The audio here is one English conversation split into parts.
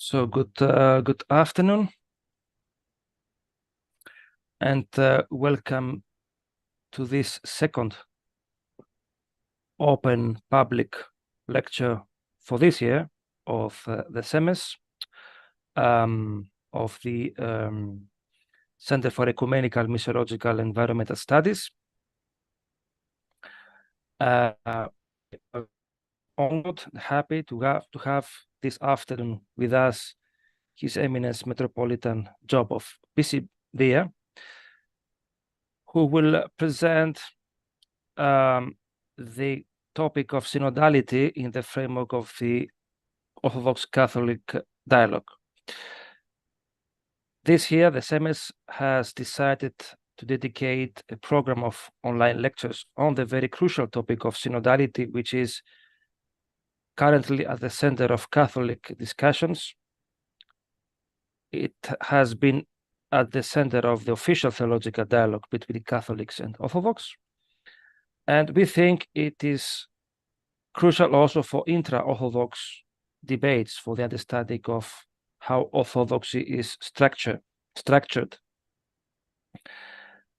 So good afternoon, and welcome to this second open public lecture for this year of the CEMES of the Center for Ecumenical, Missiological, and Environmental Studies. Honored, happy to have this afternoon with us His Eminence Metropolitan Job of Pisidia, who will present the topic of synodality in the framework of the Orthodox-Catholic dialogue. This year, the CEMES has decided to dedicate a program of online lectures on the very crucial topic of synodality, which is currently at the center of Catholic discussions. It has been at the center of the official theological dialogue between Catholics and Orthodox. And we think it is crucial also for intra-Orthodox debates for the understanding of how Orthodoxy is structured.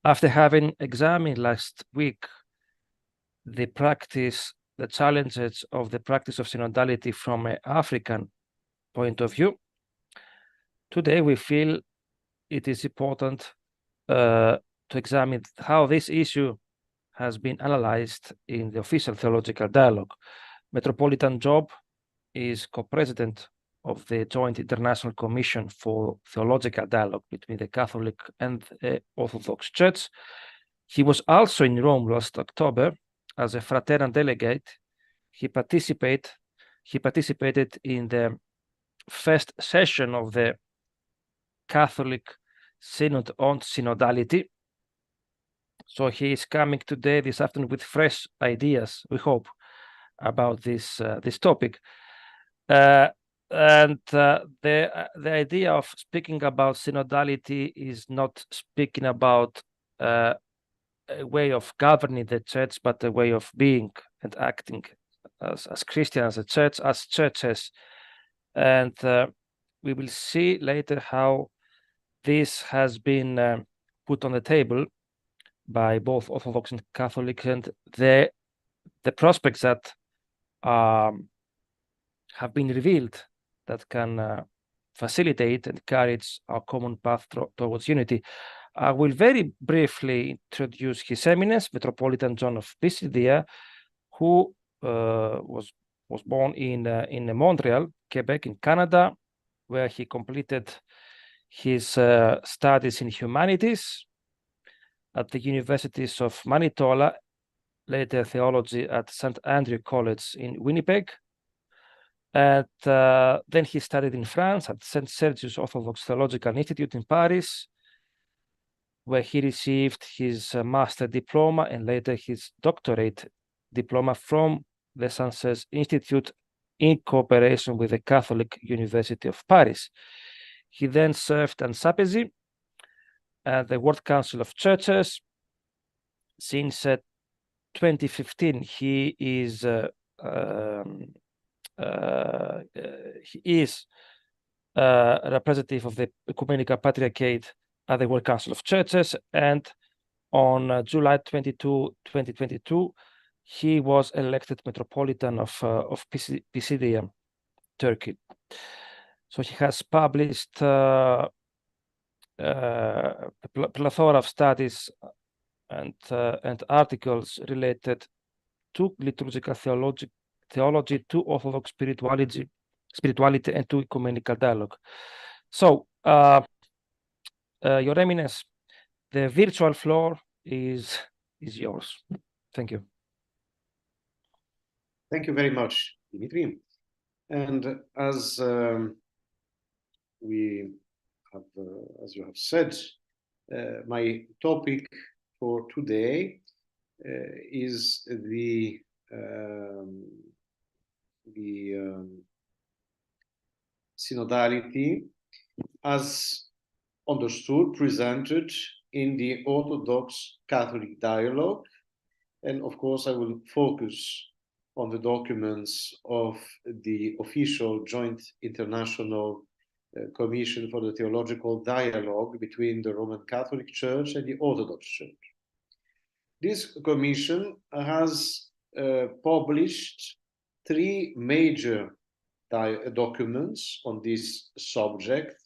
After having examined last week the challenges of the practice of synodality from an African point of view, today we feel it is important to examine how this issue has been analyzed in the official theological dialogue. Metropolitan Job is co-president of the Joint International Commission for Theological Dialogue between the Catholic and the Orthodox Church. He was also in Rome last October as a fraternal delegate. He participated in the first session of the Catholic Synod on Synodality. So he is coming today, this afternoon, with fresh ideas, we hope, about this topic. The idea of speaking about synodality is not speaking about a way of governing the church, but a way of being and acting as Christians, as churches. And we will see later how this has been put on the table by both Orthodox and Catholic, and the prospects that have been revealed that can facilitate and encourage our common path towards unity. I will very briefly introduce His Eminence, Metropolitan John of Pisidia, who was born in Montreal, Quebec, in Canada, where he completed his studies in humanities at the universities of Manitoba, later theology at St. Andrew College in Winnipeg. And then he studied in France at St. Sergius Orthodox Theological Institute in Paris, where he received his master diploma and later his doctorate diploma from the St. Serge Institute in cooperation with the Catholic University of Paris. He then served in Sapesi at the World Council of Churches. Since 2015, he is a representative of the Ecumenical Patriarchate at the World Council of Churches, and on July 22, 2022, he was elected Metropolitan of Pisidia, Turkey. So he has published a plethora of studies and articles related to liturgical theology, to Orthodox spirituality, and to ecumenical dialogue. So, Your Eminence, the virtual floor is yours. Thank you. Thank you very much, Dimitri. And as we have, as you have said, my topic for today is the synodality as understood, presented in the Orthodox-Catholic dialogue. And of course, I will focus on the documents of the official Joint International Commission for the Theological Dialogue between the Roman Catholic Church and the Orthodox Church. This commission has published three major documents on this subject.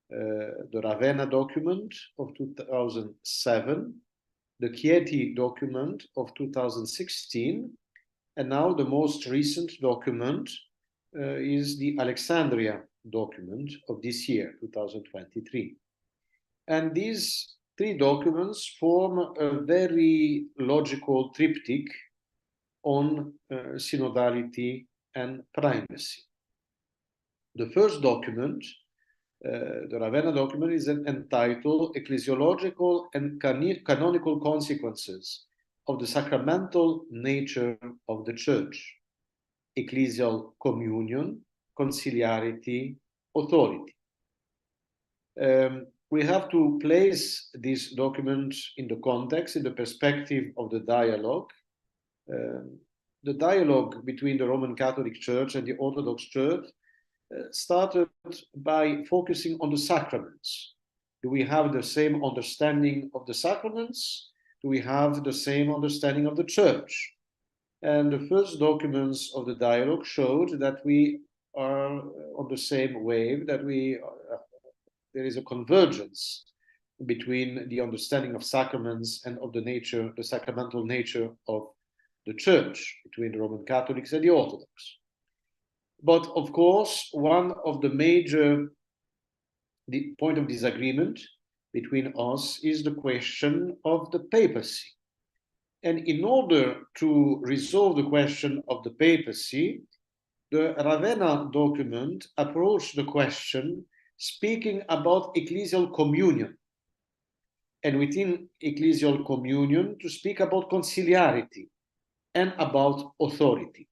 The Ravenna document of 2007, the Chieti document of 2016, and now the most recent document is the Alexandria document of this year, 2023. And these three documents form a very logical triptych on synodality and primacy. The first document, the Ravenna document, is entitled Ecclesiological and Canonical Consequences of the Sacramental Nature of the Church, Ecclesial Communion, Conciliarity, Authority. We have to place this document in the context, in the perspective of the dialogue. The dialogue between the Roman Catholic Church and the Orthodox Church started by focusing on the sacraments. Do we have the same understanding of the sacraments? Do we have the same understanding of the Church? And the first documents of the dialogue showed that we are on the same wave, that there is a convergence between the understanding of sacraments and of the sacramental nature of the Church, between the Roman Catholics and the Orthodox. But of course, one of the major point of disagreement between us is the question of the papacy. And in order to resolve the question of the papacy, the Ravenna document approached the question speaking about ecclesial communion, and within ecclesial communion to speak about conciliarity and about authority.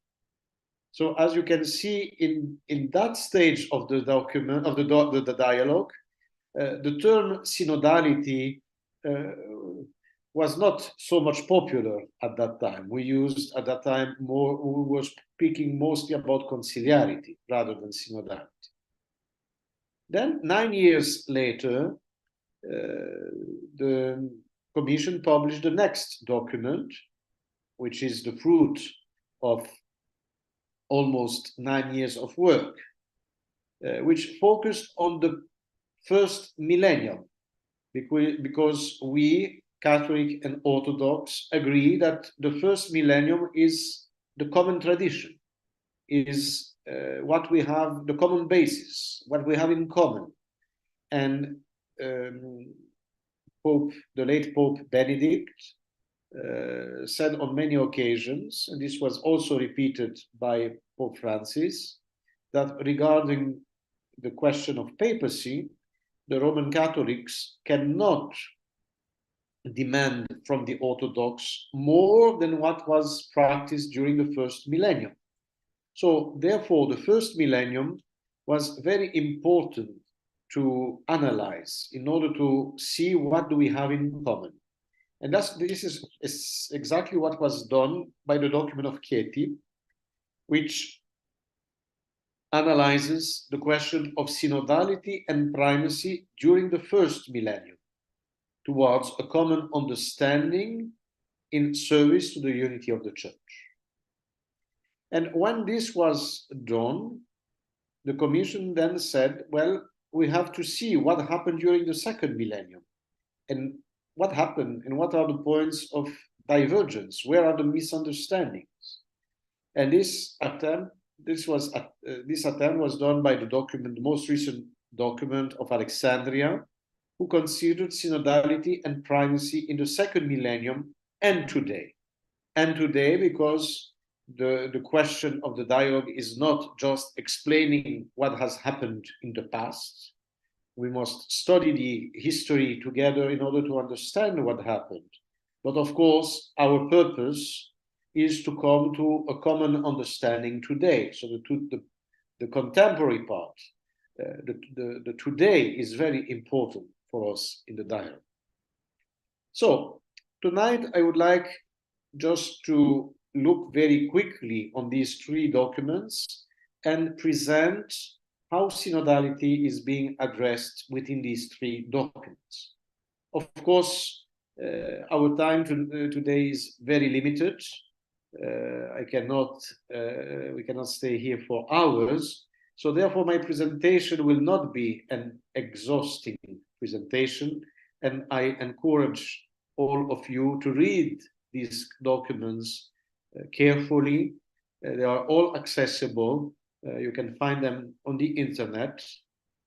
So as you can see in that stage of the document, of the dialogue, the term synodality was not so much popular at that time. We used at that time we were speaking mostly about conciliarity rather than synodality. Then 9 years later, the Commission published the next document, which is the fruit of almost 9 years of work, which focused on the first millennium, because we, Catholic and Orthodox, agree that the first millennium is the common tradition, is what we have, the common basis, what we have in common. And the late Pope Benedict said on many occasions, and this was also repeated by Pope Francis, that regarding the question of papacy, the Roman Catholics cannot demand from the Orthodox more than what was practiced during the first millennium. So therefore, the first millennium was very important to analyze in order to see what do we have in common. And this is exactly what was done by the document of Chieti, which analyzes the question of synodality and primacy during the first millennium towards a common understanding in service to the unity of the Church. And when this was done, the Commission then said, well, we have to see what happened during the second millennium, and what happened and what are the points of divergence, where are the misunderstandings. And this attempt was done by the most recent document of Alexandria, who considered synodality and primacy in the second millennium and today. And today, because the question of the dialogue is not just explaining what has happened in the past. We must study the history together in order to understand what happened. But of course, our purpose is to come to a common understanding today. So the contemporary part, the today is very important for us in the dialogue. So tonight I would like just to look very quickly on these three documents and present how synodality is being addressed within these three documents. Of course, our time today is very limited. We cannot stay here for hours. So therefore, my presentation will not be an exhausting presentation. And I encourage all of you to read these documents carefully. They are all accessible. You can find them on the internet,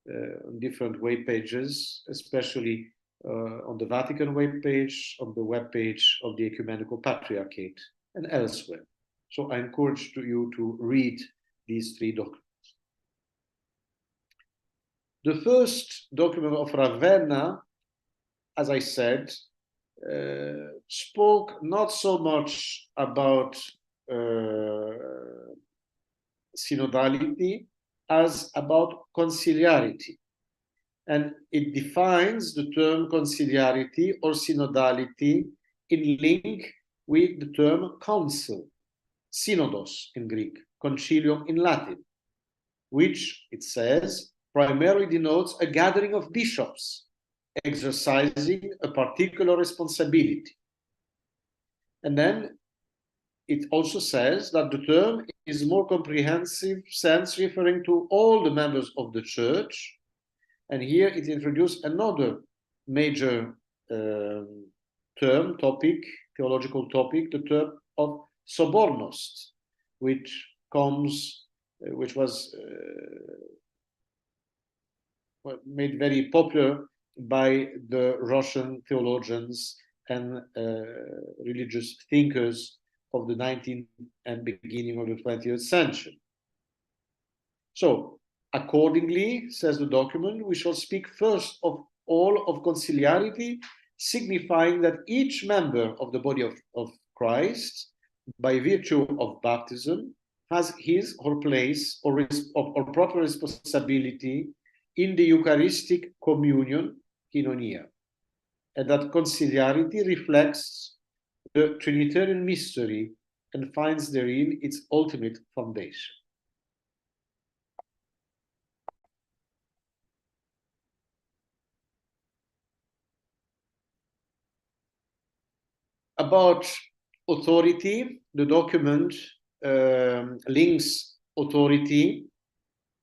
on different web pages, especially on the Vatican webpage, on the webpage of the Ecumenical Patriarchate, and elsewhere. So I encourage you to read these three documents. The first document of Ravenna, as I said, spoke not so much about synodality as about conciliarity. And it defines the term conciliarity or synodality in link with the term council, synodos in Greek, concilium in Latin, which, it says, primarily denotes a gathering of bishops exercising a particular responsibility. And then it also says that the term is more comprehensive sense referring to all the members of the church. And here it introduced another major theological topic, the term of sobornost, which was made very popular by the Russian theologians and religious thinkers of the 19th and beginning of the 20th century. So, accordingly, says the document, we shall speak first of all of conciliarity, signifying that each member of the body of Christ, by virtue of baptism, has his or place or proper responsibility in the Eucharistic communion, koinonia, and that conciliarity reflects the Trinitarian mystery and finds therein its ultimate foundation. About authority, the document links authority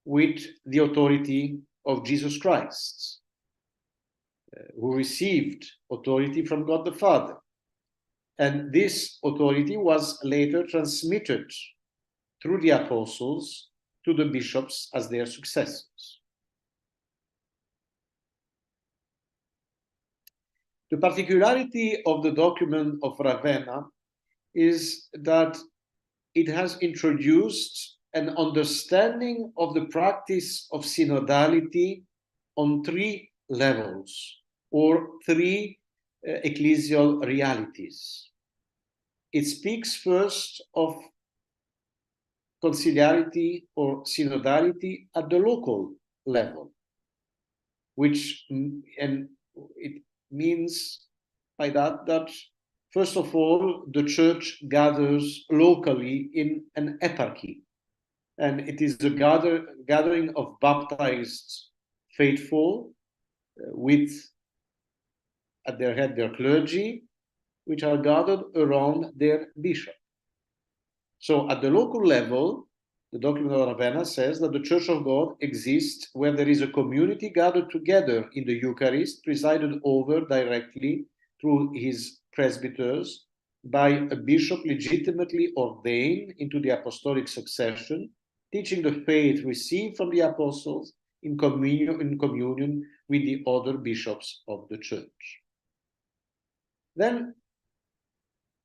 with the authority of Jesus Christ, who received authority from God the Father. And this authority was later transmitted through the apostles to the bishops as their successors. The particularity of the document of Ravenna is that it has introduced an understanding of the practice of synodality on three levels, or three ecclesial realities. It speaks first of conciliarity or synodality at the local level, and it means by that first of all, the church gathers locally in an eparchy, and it is the gathering of baptized faithful with at their head their clergy, which are gathered around their bishop. So at the local level, the document of Ravenna says that the Church of God exists where there is a community gathered together in the Eucharist, presided over directly through his presbyters by a bishop legitimately ordained into the apostolic succession, teaching the faith received from the apostles in communion with the other bishops of the church. Then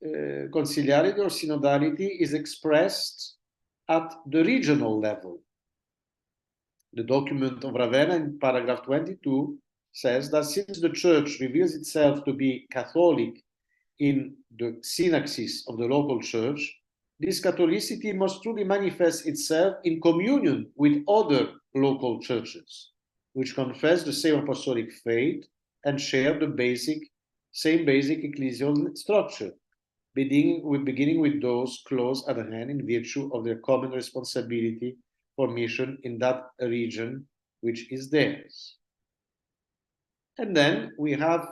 conciliarity or synodality is expressed at the regional level. The document of Ravenna in paragraph 22 says that since the church reveals itself to be Catholic in the synaxis of the local church, this Catholicity must truly manifest itself in communion with other local churches, which confess the same apostolic faith and share the same basic ecclesial structure, beginning with those close at hand in virtue of their common responsibility for mission in that region which is theirs. And then we have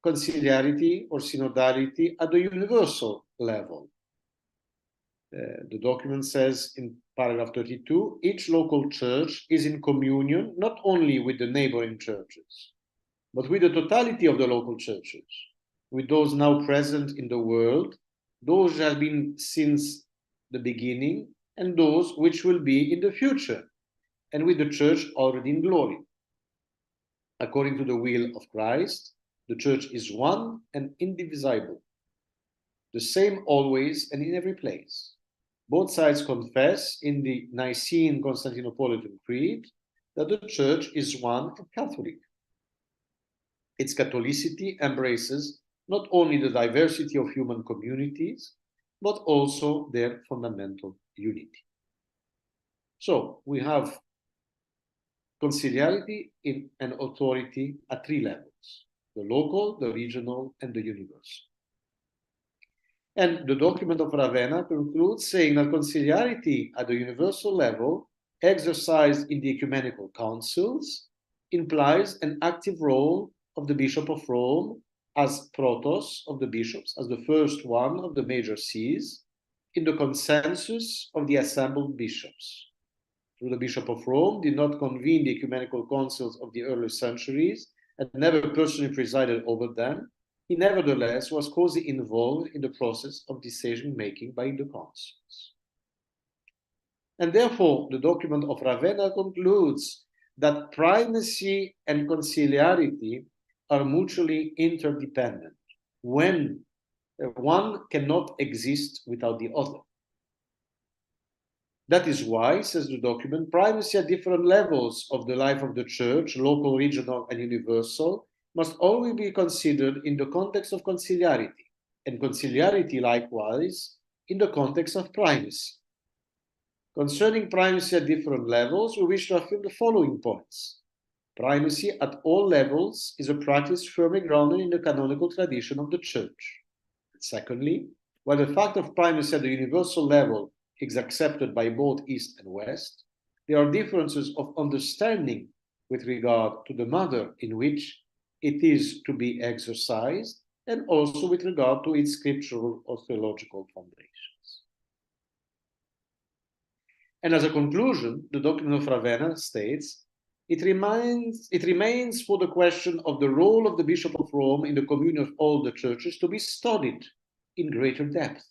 conciliarity or synodality at the universal level. The document says in paragraph 32, each local church is in communion not only with the neighboring churches, but with the totality of the local churches, with those now present in the world, those which have been since the beginning, and those which will be in the future, and with the church already in glory. According to the will of Christ, the church is one and indivisible, the same always and in every place. Both sides confess in the Nicene Constantinopolitan Creed that the Church is one and Catholic. Its Catholicity embraces not only the diversity of human communities, but also their fundamental unity. So we have conciliarity and authority at three levels: the local, the regional, and the universal. And the document of Ravenna concludes saying that conciliarity at the universal level, exercised in the ecumenical councils, implies an active role of the Bishop of Rome as protos of the bishops, as the first one of the major sees, in the consensus of the assembled bishops. Though the Bishop of Rome did not convene the ecumenical councils of the early centuries and never personally presided over them, he nevertheless was closely involved in the process of decision-making by the councils. And therefore, the document of Ravenna concludes that primacy and conciliarity are mutually interdependent, when one cannot exist without the other. That is why, says the document, primacy at different levels of the life of the church, local, regional, and universal, must always be considered in the context of conciliarity, and conciliarity likewise in the context of primacy. Concerning primacy at different levels, we wish to affirm the following points. Primacy at all levels is a practice firmly grounded in the canonical tradition of the Church. Secondly, while the fact of primacy at the universal level is accepted by both East and West, there are differences of understanding with regard to the manner in which it is to be exercised, and also with regard to its scriptural or theological foundations. And as a conclusion, the document of Ravenna states, it remains for the question of the role of the Bishop of Rome in the communion of all the churches to be studied in greater depth.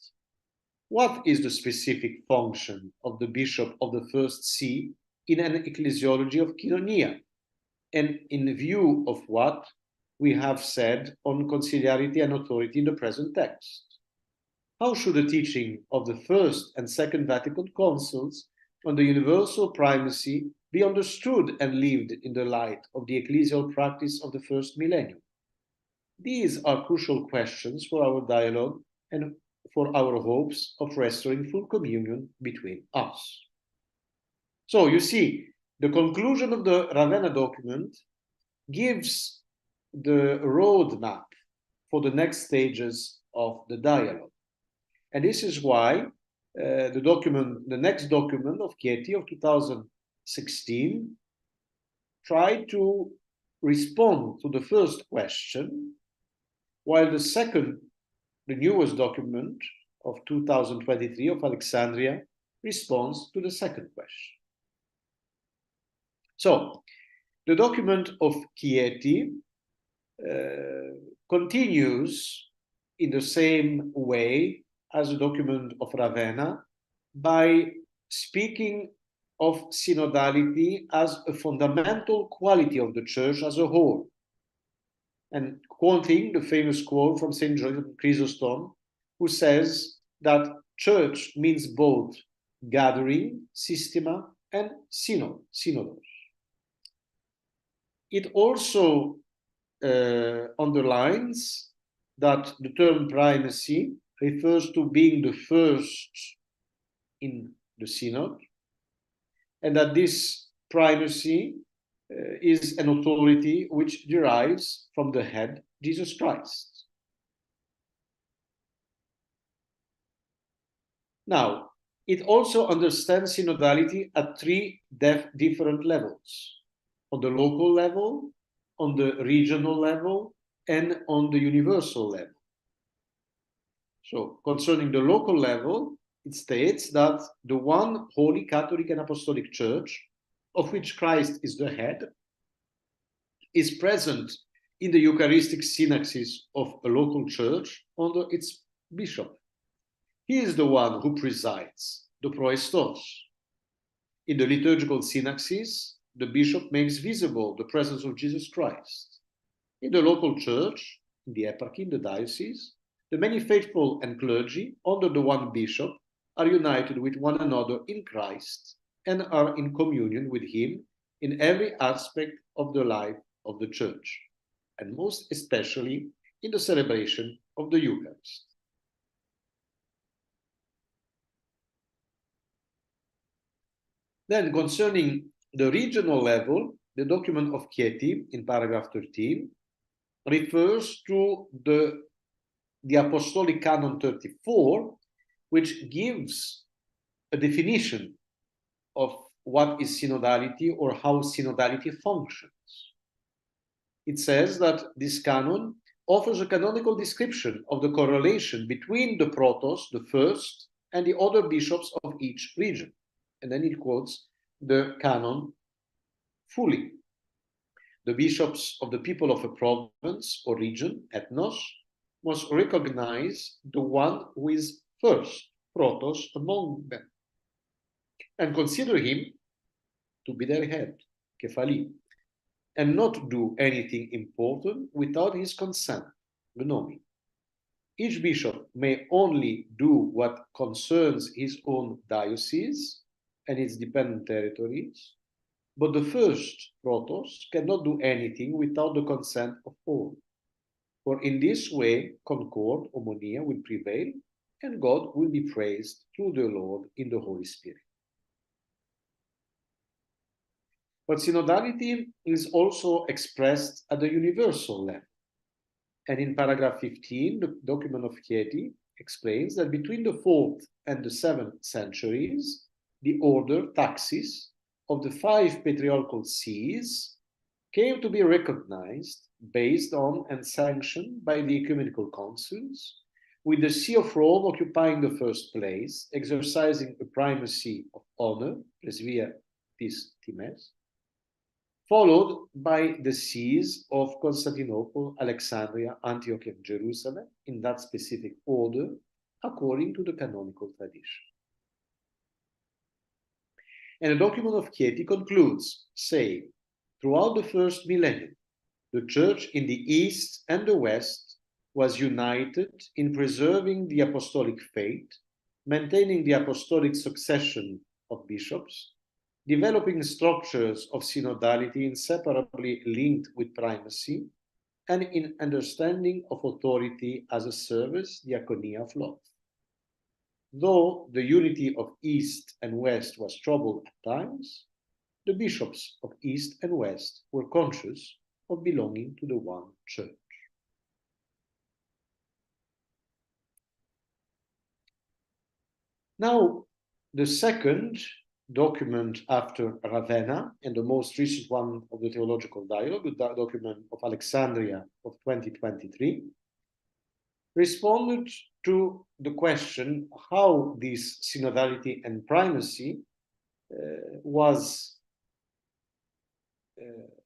What is the specific function of the Bishop of the First See in an ecclesiology of Koinonia, and in view of what we have said on conciliarity and authority in the present text? How should the teaching of the First and Second Vatican Councils on the universal primacy be understood and lived in the light of the ecclesial practice of the first millennium? These are crucial questions for our dialogue and for our hopes of restoring full communion between us. So you see, the conclusion of the Ravenna document gives the roadmap for the next stages of the dialogue. And this is why the next document of Getcha of 2016 tried to respond to the first question, while the newest document of 2023 of Alexandria responds to the second question. So, the document of Chieti continues in the same way as the document of Ravenna by speaking of synodality as a fundamental quality of the Church as a whole, and quoting the famous quote from St. John Chrysostom, who says that church means both gathering, systema, and synodos. It also underlines that the term primacy refers to being the first in the synod, and that this primacy is an authority which derives from the head, Jesus Christ. Now, It also understands synodality at three different levels: on the local level, on the regional level, and on the universal level. So, concerning the local level, it states that the one holy Catholic and Apostolic Church, of which Christ is the head, is present in the Eucharistic synaxis of a local church under its bishop. He is the one who presides, the proestos. In the liturgical synaxis, the bishop makes visible the presence of Jesus Christ. In the local church, in the eparchy, in the diocese, the many faithful and clergy, under the one bishop, are united with one another in Christ and are in communion with him in every aspect of the life of the church, and most especially in the celebration of the Eucharist. Then, concerning the regional level, the document of Chieti, in paragraph 13, refers to the Apostolic Canon 34, which gives a definition of what is synodality or how synodality functions. It says that this canon offers a canonical description of the correlation between the protos, the first, and the other bishops of each region. And then it quotes the canon fully. The bishops of the people of a province or region, ethnos, must recognize the one who is first, protos, among them, and consider him to be their head, kephali, and not do anything important without his consent, gnomi. Each bishop may only do what concerns his own diocese and its dependent territories, but the first protos cannot do anything without the consent of all. For in this way, concord, homonia will prevail, and God will be praised through the Lord in the Holy Spirit. But synodality is also expressed at the universal level. And in paragraph 15, the document of Chieti explains that between the 4th and the 7th centuries, the order, taxis, of the 5 patriarchal sees came to be recognized, based on and sanctioned by the ecumenical councils, with the See of Rome occupying the first place, exercising a primacy of honor, presvia tis times, followed by the sees of Constantinople, Alexandria, Antioch, and Jerusalem, in that specific order, according to the canonical tradition. And the document of Chieti concludes, saying, throughout the first millennium, the Church in the East and the West was united in preserving the apostolic faith, maintaining the apostolic succession of bishops, developing structures of synodality inseparably linked with primacy, and in understanding of authority as a service, diaconia of love. Though the unity of East and West was troubled at times, the bishops of East and West were conscious of belonging to the one church. Now, the second document after Ravenna, and the most recent one of the Theological Dialogue, the document of Alexandria of 2023, responded to the question how this synodality and primacy was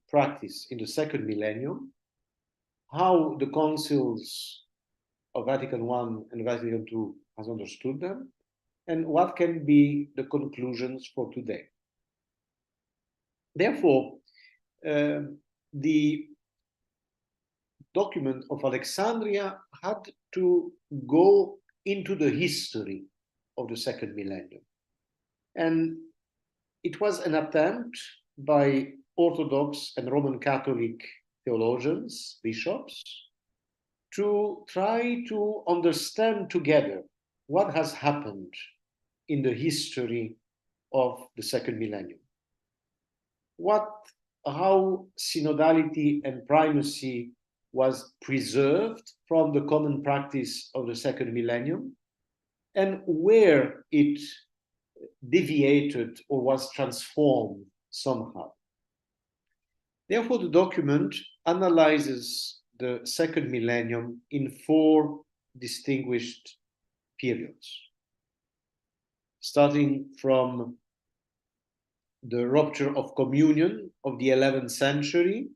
practiced in the second millennium, how the councils of Vatican I and Vatican II has understood them, and what can be the conclusions for today. Therefore, the document of Alexandria had to go into the history of the second millennium. And it was an attempt by Orthodox and Roman Catholic theologians, bishops, to try to understand together what has happened in the history of the second millennium. How synodality and primacy was preserved from the common practice of the second millennium, and where it deviated or was transformed somehow. Therefore, the document analyzes the second millennium in 4 distinguished periods, starting from the rupture of communion of the 11th century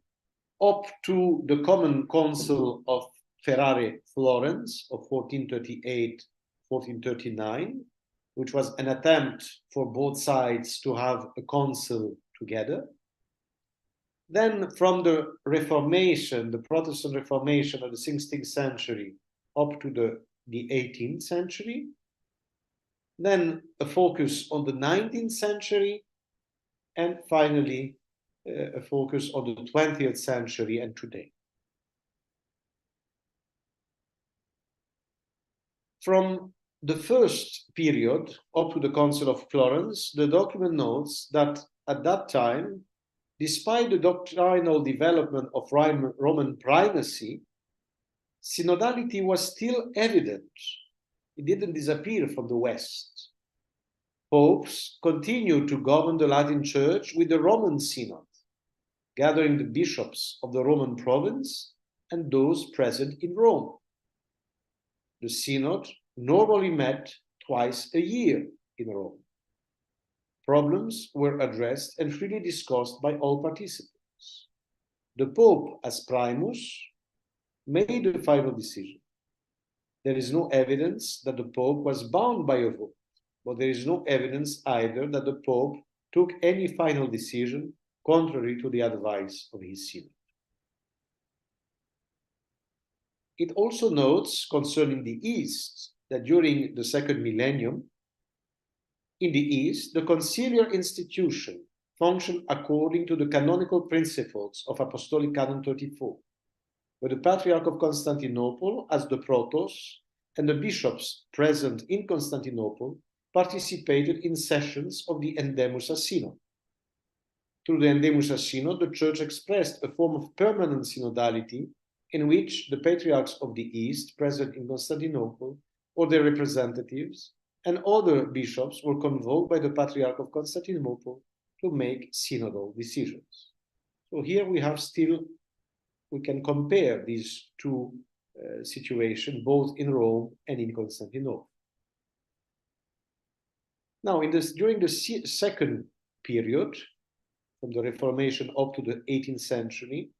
up to the Common Council of Ferrare Florence of 1438-1439, which was an attempt for both sides to have a council together. Then from the Reformation, the Protestant Reformation of the 16th century up to the 18th century. Then a focus on the 19th century, and finally a focus on the 20th century and today. From the first period up to the Council of Florence, the document notes that at that time, despite the doctrinal development of Roman primacy, synodality was still evident. It didn't disappear from the West. Popes continued to govern the Latin Church with the Roman Synod, gathering the bishops of the Roman province and those present in Rome. The Synod normally met twice a year in Rome. Problems were addressed and freely discussed by all participants. The Pope, as primus, made the final decision. There is no evidence that the Pope was bound by a vote, but there is no evidence either that the Pope took any final decision contrary to the advice of his synod. It also notes concerning the East that during the second millennium, in the East, the conciliar institution functioned according to the canonical principles of Apostolic Canon 34, where the Patriarch of Constantinople, as the protos, and the bishops present in Constantinople participated in sessions of the Endemusa Synod. Through the Endemusa Synod, the Church expressed a form of permanent synodality in which the patriarchs of the East present in Constantinople or their representatives and other bishops were convoked by the Patriarch of Constantinople to make synodal decisions. So here we have we can compare these two situations, both in Rome and in Constantinople. Now, during the second period, from the Reformation up to the 18th century,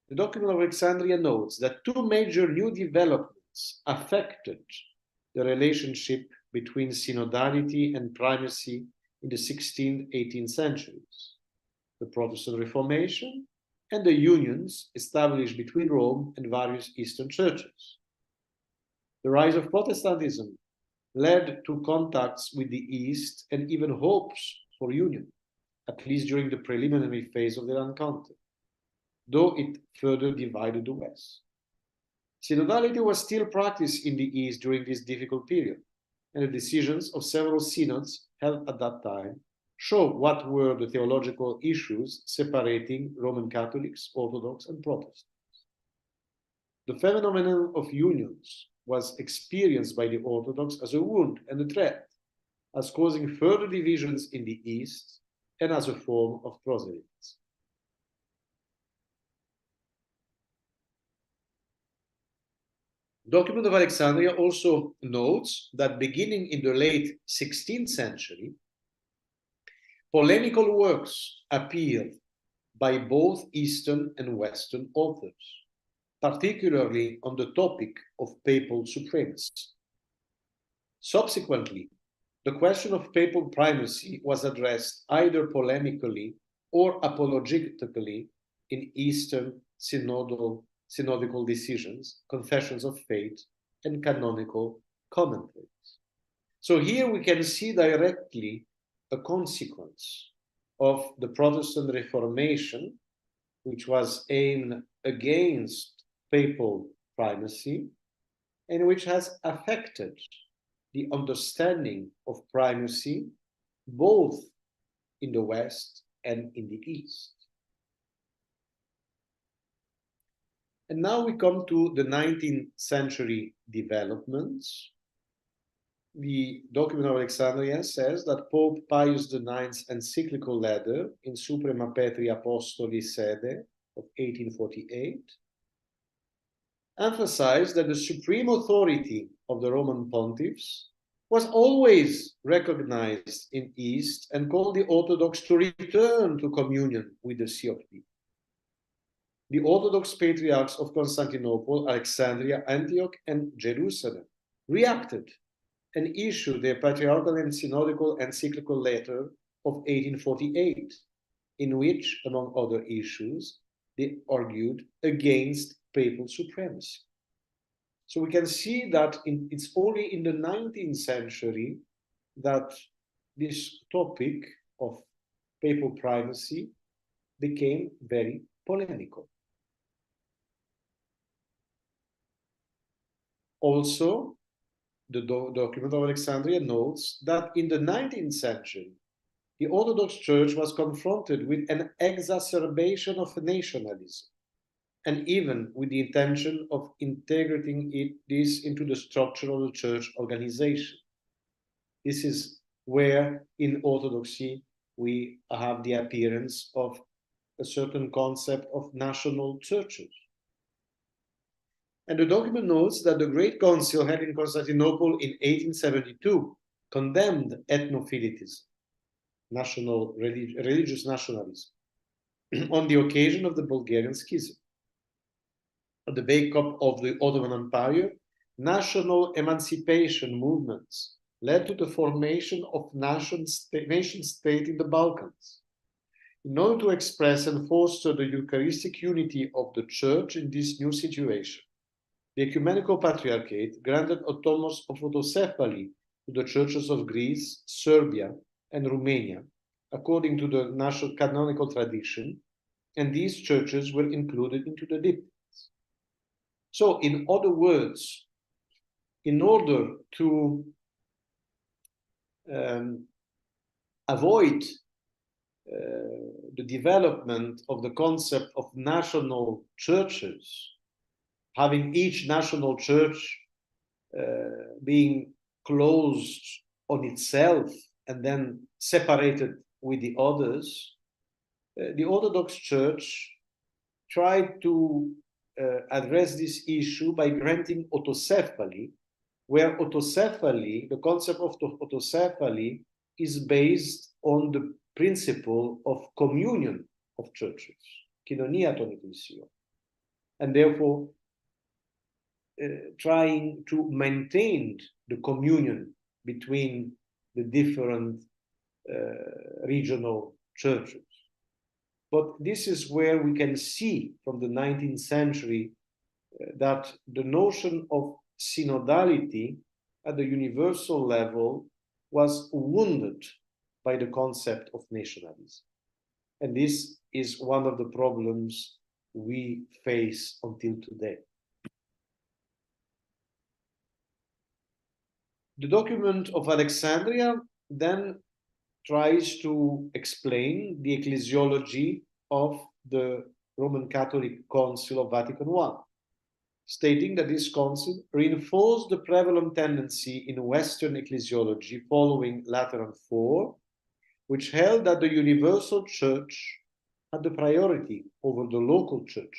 the document of Alexandria notes that 2 major new developments affected the relationship between synodality and primacy in the 16th, 18th centuries: the Protestant Reformation and the unions established between Rome and various Eastern churches. The rise of Protestantism led to contacts with the East and even hopes for union, at least during the preliminary phase of their encounter, though it further divided the West. Synodality was still practiced in the East during this difficult period, and the decisions of several synods held at that time show what were the theological issues separating Roman Catholics, Orthodox, and Protestants. The phenomenon of unions was experienced by the Orthodox as a wound and a threat, as causing further divisions in the East and as a form of proselytism. The document of Alexandria also notes that beginning in the late 16th century, polemical works appeared by both Eastern and Western authors, particularly on the topic of papal supremacy. Subsequently, the question of papal primacy was addressed either polemically or apologetically in Eastern synodical decisions, confessions of faith, and canonical commentaries. So here we can see directly a consequence of the Protestant Reformation, which was aimed against papal primacy and which has affected the understanding of primacy both in the West and in the East. And now we come to the 19th century developments. the document of Alexandria says that Pope Pius IX's encyclical letter in Suprema Petri Apostoli Sede of 1848 emphasized that the supreme authority of the Roman pontiffs was always recognized in East and called the Orthodox to return to communion with the See of Peace. The Orthodox patriarchs of Constantinople, Alexandria, Antioch, and Jerusalem reacted and issued their patriarchal and synodical encyclical letter of 1848, in which, among other issues, they argued against papal supremacy. So we can see that it's only in the 19th century that this topic of papal primacy became very polemical. Also, the document of Alexandria notes that in the 19th century, the Orthodox Church was confronted with an exacerbation of nationalism, and even with the intention of integrating this into the structure of the church organization. This is where in Orthodoxy we have the appearance of a certain concept of national churches. And the document notes that the Great Council held in Constantinople in 1872 condemned ethnophilitism, religious nationalism, on the occasion of the Bulgarian Schism. At the breakup of the Ottoman Empire, national emancipation movements led to the formation of nation state in the Balkans. In order to express and foster the Eucharistic unity of the Church in this new situation, the Ecumenical Patriarchate granted autonomous autocephaly to the churches of Greece, Serbia, and Romania, according to the national canonical tradition, and these churches were included into the diptychs. So, in other words, in order to avoid the development of the concept of national churches, having each national church being closed on itself and then separated with the others, the Orthodox Church tried to address this issue by granting autocephaly, where autocephaly, the concept of autocephaly, is based on the principle of communion of churches, koinonia των εκκλησιών, and therefore trying to maintain the communion between the different regional churches. But this is where we can see from the 19th century that the notion of synodality at the universal level was wounded by the concept of nationalism. And this is one of the problems we face until today. The document of Alexandria then tries to explain the ecclesiology of the Roman Catholic Council of Vatican I, stating that this council reinforced the prevalent tendency in Western ecclesiology following Lateran IV, which held that the universal church had the priority over the local churches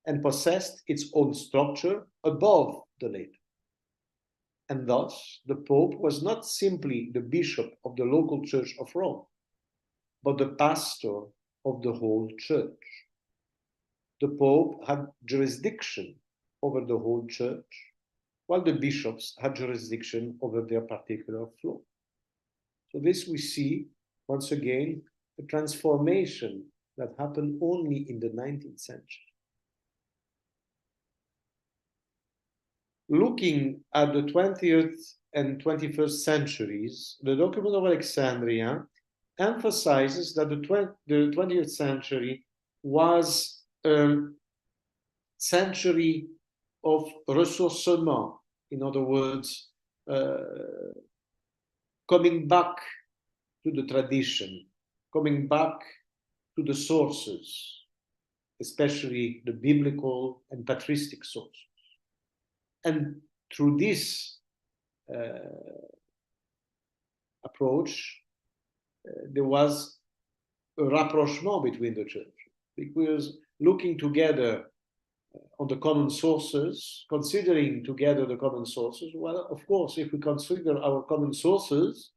and possessed its own structure above the later. And thus, the Pope was not simply the bishop of the local church of Rome, but the pastor of the whole church. The Pope had jurisdiction over the whole church, while the bishops had jurisdiction over their particular floor. So this we see, once again, a transformation that happened only in the 19th century. Looking at the 20th and 21st centuries, the document of Alexandria emphasizes that the 20th century was a century of ressourcement, in other words, coming back to the tradition, coming back to the sources, especially the biblical and patristic sources. And through this approach, there was a rapprochement between the church, because looking together on the common sources, considering together the common sources, well, of course, if we consider our common sources,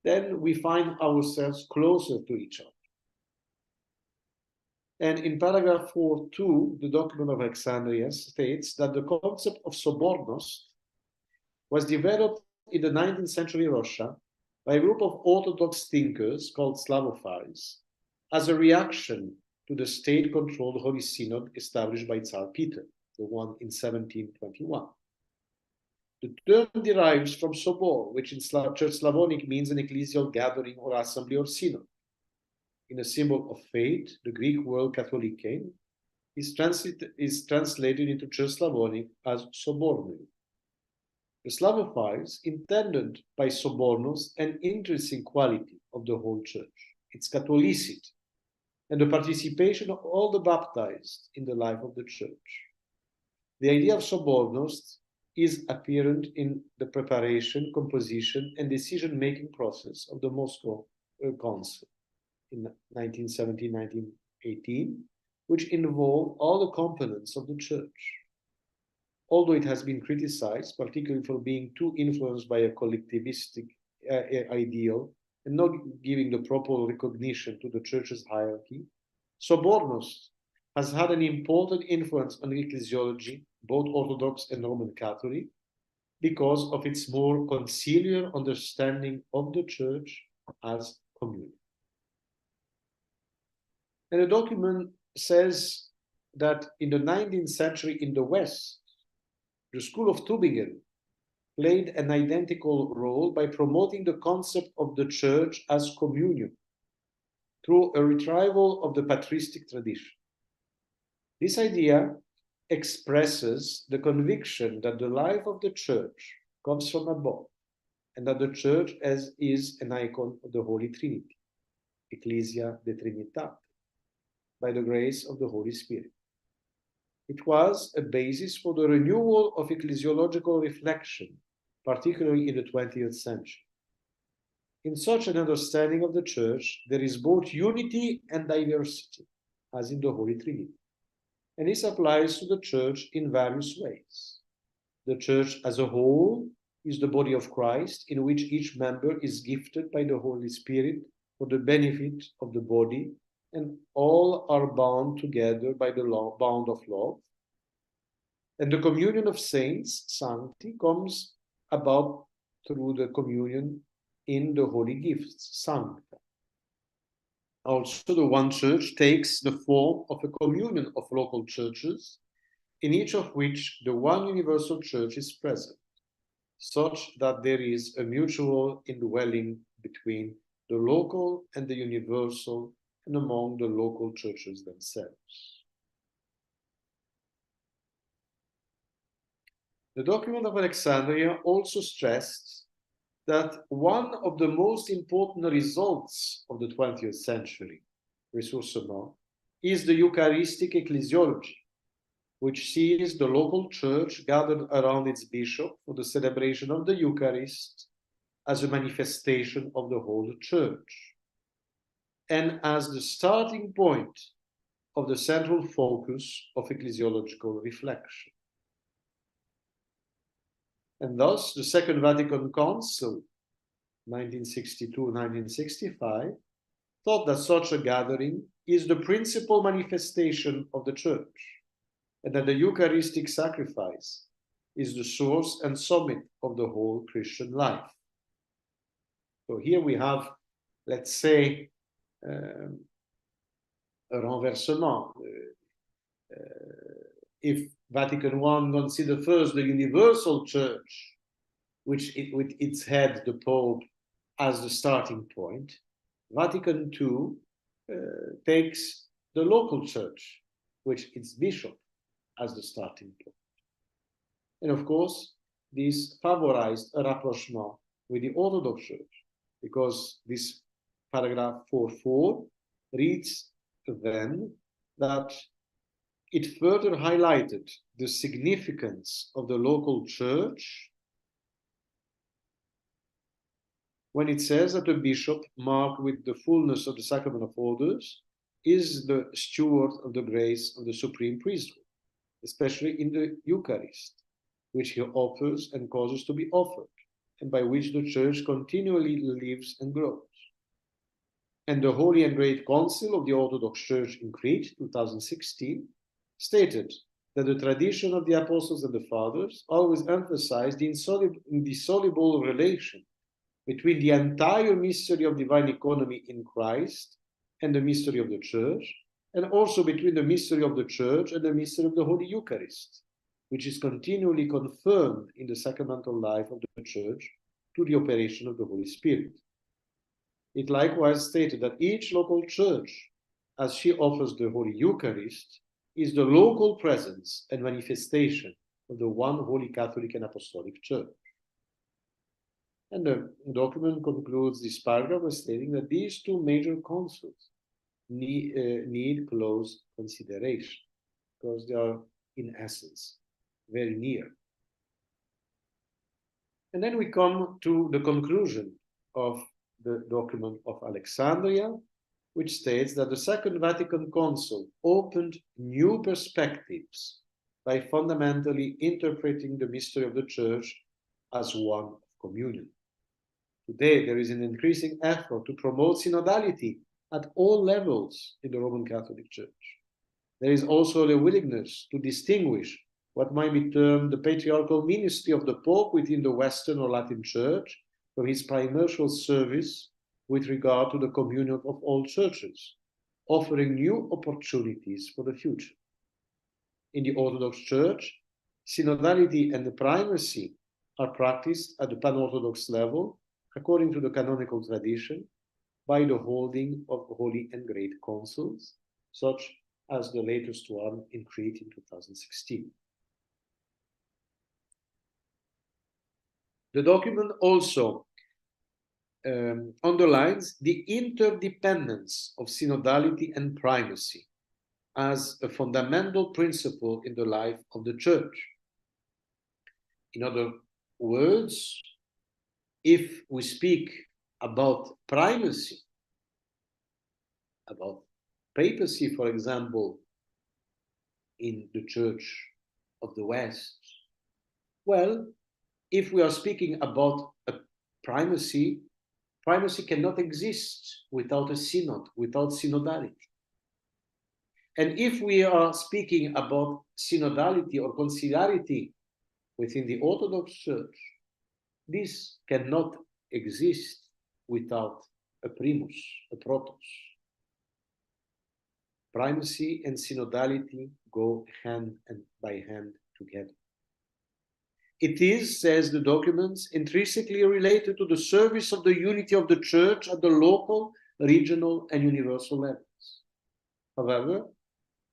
then we find ourselves closer to each other. And in paragraph 4.2, the document of Alexandria states that the concept of sobornost was developed in the 19th century Russia by a group of Orthodox thinkers called Slavophiles as a reaction to the state-controlled Holy Synod established by Tsar Peter, the one in 1721. The term derives from sobor, which in Church Slavonic means an ecclesial gathering or assembly or synod. In a symbol of faith, the Greek word katholikēn is translated into Church Slavonic as sobornou. The Slavophiles intended by sobornos an intrinsic quality of the whole church, its Catholicity, and the participation of all the baptized in the life of the church. The idea of sobornos is apparent in the preparation, composition, and decision-making process of the Moscow Council in 1917-1918, which involved all the components of the church. Although it has been criticized, particularly for being too influenced by a collectivistic ideal and not giving the proper recognition to the church's hierarchy, sobornos has had an important influence on ecclesiology, both Orthodox and Roman Catholic, because of its more conciliar understanding of the church as community. And the document says that in the 19th century in the West, the school of Tübingen played an identical role by promoting the concept of the church as communion through a retrieval of the patristic tradition. This idea expresses the conviction that the life of the church comes from above, and that the church is an icon of the Holy Trinity, Ecclesia de Trinitate, by the grace of the Holy Spirit. It was a basis for the renewal of ecclesiological reflection, particularly in the 20th century. In such an understanding of the church, there is both unity and diversity, as in the Holy Trinity. And this applies to the church in various ways. The church as a whole is the body of Christ, in which each member is gifted by the Holy Spirit for the benefit of the body, and all are bound together by the bond of love. And the communion of saints, sancti, comes about through the communion in the holy gifts, sancta. Also, the one church takes the form of a communion of local churches, in each of which the one universal church is present, such that there is a mutual indwelling between the local and the universal, and among the local churches themselves. The document of Alexandria also stressed that one of the most important results of the 20th century, ressourcement, is the Eucharistic ecclesiology, which sees the local church gathered around its bishop for the celebration of the Eucharist as a manifestation of the whole church, and as the starting point of the central focus of ecclesiological reflection. And thus, the Second Vatican Council, 1962-1965, thought that such a gathering is the principal manifestation of the church, and that the Eucharistic sacrifice is the source and summit of the whole Christian life. So here we have, let's say, a renversement. If Vatican I considered first the universal church, which with its head, the Pope, as the starting point, Vatican II takes the local church, which its bishop, as the starting point. And of course, this favorized a rapprochement with the Orthodox Church, because this paragraph 4.4 reads then that it further highlighted the significance of the local church when it says that a bishop marked with the fullness of the sacrament of orders is the steward of the grace of the supreme priesthood, especially in the Eucharist, which he offers and causes to be offered, and by which the Church continually lives and grows. And the Holy and Great Council of the Orthodox Church in Crete, 2016, stated that the tradition of the Apostles and the Fathers always emphasized the indissoluble relation between the entire mystery of divine economy in Christ and the mystery of the Church, and also between the mystery of the Church and the mystery of the Holy Eucharist, which is continually confirmed in the sacramental life of the Church through the operation of the Holy Spirit. It likewise stated that each local church, as she offers the Holy Eucharist, is the local presence and manifestation of the one Holy Catholic and Apostolic Church. And the document concludes this paragraph by stating that these two major councils need close consideration, because they are, in essence, very near. And then we come to the conclusion of the document of Alexandria, which states that the Second Vatican Council opened new perspectives by fundamentally interpreting the mystery of the Church as one of communion. Today, there is an increasing effort to promote synodality at all levels in the Roman Catholic Church. There is also the willingness to distinguish what might be termed the patriarchal ministry of the Pope within the Western or Latin Church from his primordial service with regard to the communion of all churches, offering new opportunities for the future. In the Orthodox Church, synodality and the primacy are practiced at the pan-Orthodox level according to the canonical tradition by the holding of holy and great councils, such as the latest one in Crete in 2016. The document also underlines the interdependence of synodality and primacy as a fundamental principle in the life of the Church. In other words, if we speak about primacy, about papacy, for example, in the Church of the West, well, if we are speaking about a primacy, primacy cannot exist without a synod, without synodality. And if we are speaking about synodality or conciliarity within the Orthodox Church, this cannot exist without a primus, a protos. Primacy and synodality go hand by hand together. It is, says the documents, intrinsically related to the service of the unity of the Church at the local, regional, and universal levels. However,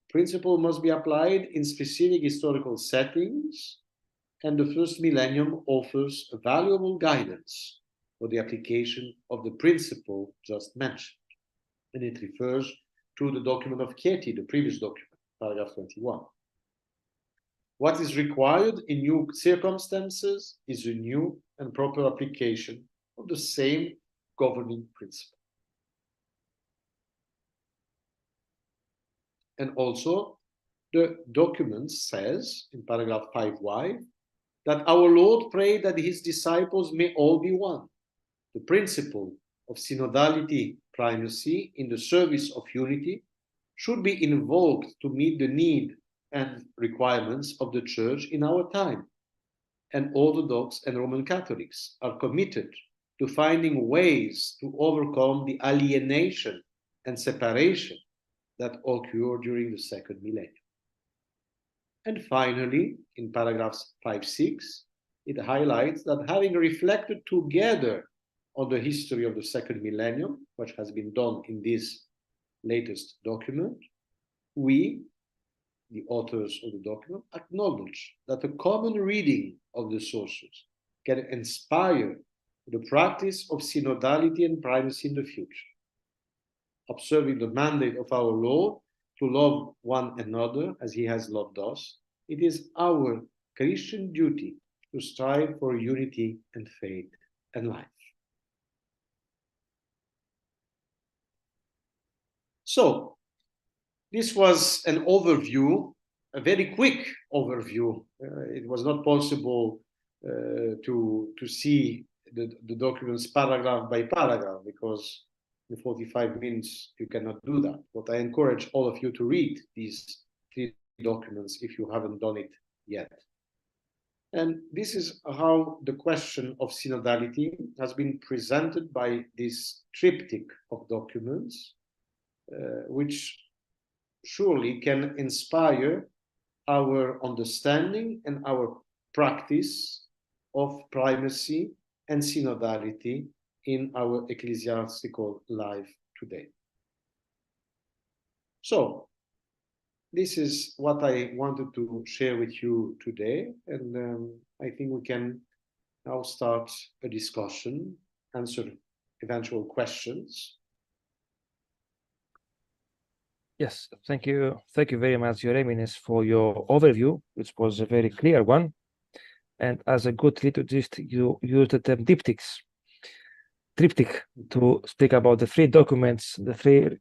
principle must be applied in specific historical settings, and the first millennium offers a valuable guidance for the application of the principle just mentioned. And it refers to the document of Chieti, the previous document, paragraph 21. What is required in new circumstances is a new and proper application of the same governing principle. And also, the document says, in paragraph 5y, that our Lord prayed that his disciples may all be one. The principle of synodality primacy in the service of unity should be invoked to meet the need and requirements of the Church in our time. And Orthodox and Roman Catholics are committed to finding ways to overcome the alienation and separation that occurred during the second millennium. And finally, in paragraphs 5-6, it highlights that having reflected together on the history of the second millennium, which has been done in this latest document, we, the authors of the document, acknowledge that a common reading of the sources can inspire the practice of synodality and primacy in the future. Observing the mandate of our Lord to love one another as he has loved us, it is our Christian duty to strive for unity and faith and life. So this was an overview, a very quick overview. It was not possible to see the documents paragraph by paragraph, because in 45 minutes you cannot do that. But I encourage all of you to read these 3 documents if you haven't done it yet. And this is how the question of synodality has been presented by this triptych of documents, which surely can inspire our understanding and our practice of primacy and synodality in our ecclesiastical life today. So, this is what I wanted to share with you today, and I think we can now start a discussion, answer eventual questions. Yes, thank you. Thank you very much, Your Eminence, for your overview, which was a very clear one. And as a good liturgist, you used the term triptych to speak about the 3 documents, the 3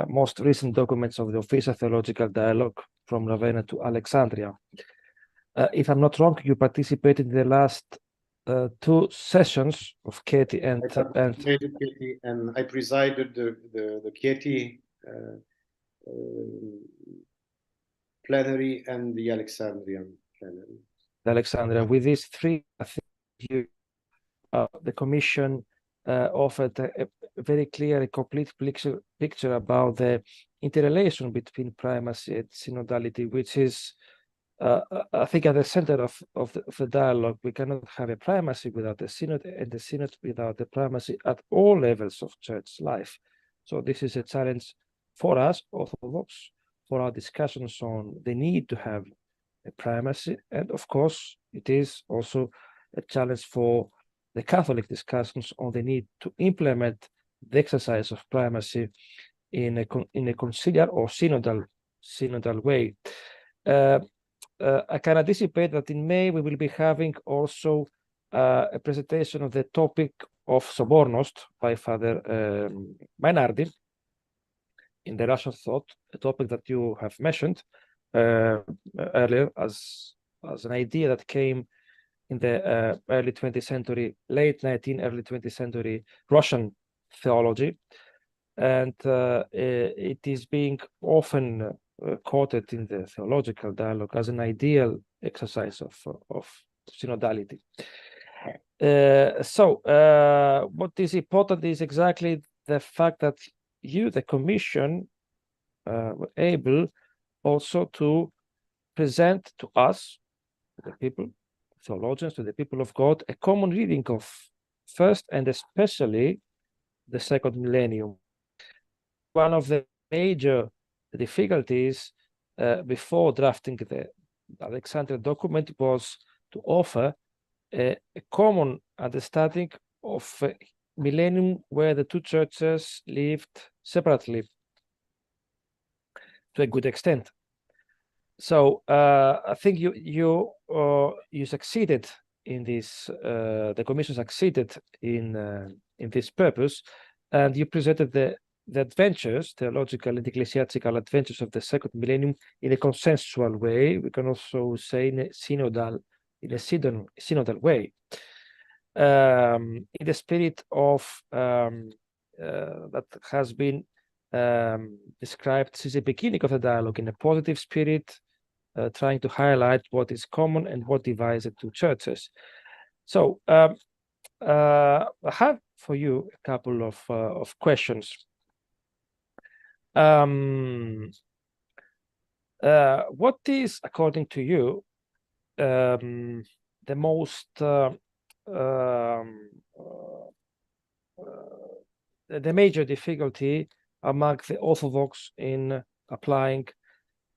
most recent documents of the official theological dialogue from Ravenna to Alexandria. If I'm not wrong, you participated in the last 2 sessions of Chieti and I presided the Chieti plenary and the Alexandrian plenary. Alexandria. With these 3, I think you, the Commission offered a very clear and complete picture about the interrelation between primacy and synodality, which is, I think, at the center of the dialogue. We cannot have a primacy without the synod, and the synod without the primacy at all levels of church life. So this is a challenge for us, Orthodox, for our discussions on the need to have a primacy. And of course, it is also a challenge for the Catholic discussions on the need to implement the exercise of primacy in a conciliar or synodal way. I can anticipate that in May we will be having also a presentation of the topic of Sobornost by Father Mainardi in the Russian thought, a topic that you have mentioned earlier as an idea that came in the early 20th century, late 19th, early 20th century Russian theology. And it is being often quoted in the theological dialogue as an ideal exercise of synodality. What is important is exactly the fact that you, the Commission, were able also to present to us, the people, theologians, to the people of God, a common reading of first and especially the second millennium. One of the major difficulties before drafting the Alexandria document was to offer a common understanding of a millennium where the 2 churches lived separately to a good extent. So I think you succeeded in this. The Commission succeeded in this purpose, and you presented the adventures, theological and ecclesiastical adventures of the second millennium in a consensual way. We can also say in a synodal way, in the spirit of that has been described since the beginning of the dialogue, in a positive spirit, trying to highlight what is common and what divides the 2 churches. So I have for you a couple of questions. What is, according to you, the most the major difficulty among the Orthodox in applying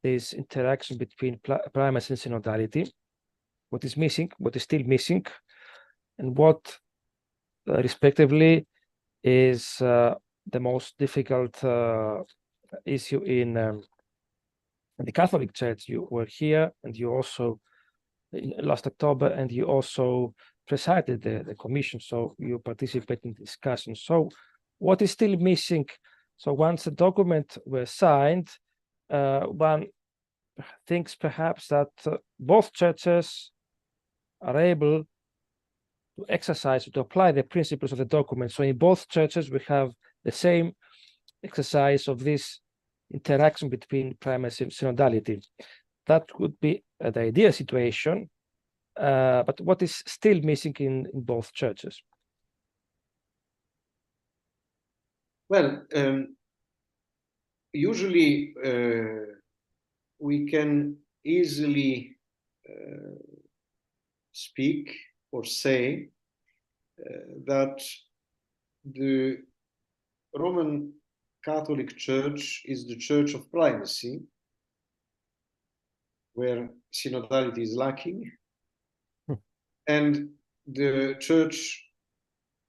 this interaction between primacy and synodality? What is missing? What is still missing? And what, respectively, is the most difficult issue in the Catholic Church? You were here, and you also last October, and you also presided the commission, so you participate in discussions. So what is still missing So once the document was signed, one thinks perhaps that both churches are able to exercise, to apply the principles of the document. So in both churches, we have the same exercise of this interaction between primacy and synodality. That would be the ideal situation, but what is still missing in both churches? Well, usually we can easily speak or say that the Roman Catholic Church is the church of primacy, where synodality is lacking, and the church,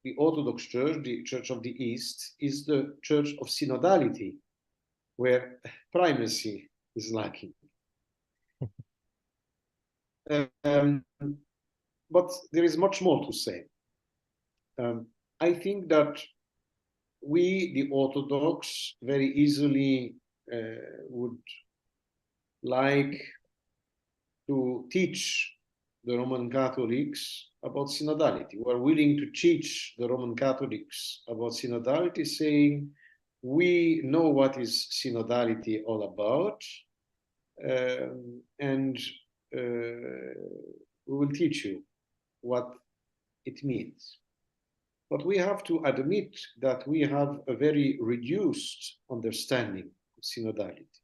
the Orthodox Church, the Church of the East, is the church of synodality, where primacy is lacking. But there is much more to say. I think that we, the Orthodox, very easily would like to teach the Roman Catholics about synodality. We are willing to teach the Roman Catholics about synodality, saying, we know what is synodality all about, and we will teach you what it means. But we have to admit that we have a very reduced understanding of synodality,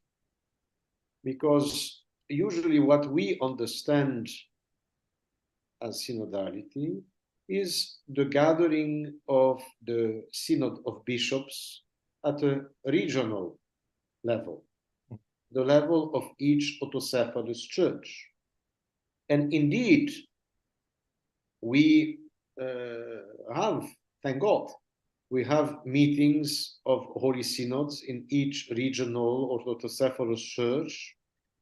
because usually what we understand as synodality is the gathering of the synod of bishops at a regional level, the level of each autocephalous church. And indeed, we have, thank God, we have meetings of holy synods in each regional or autocephalous church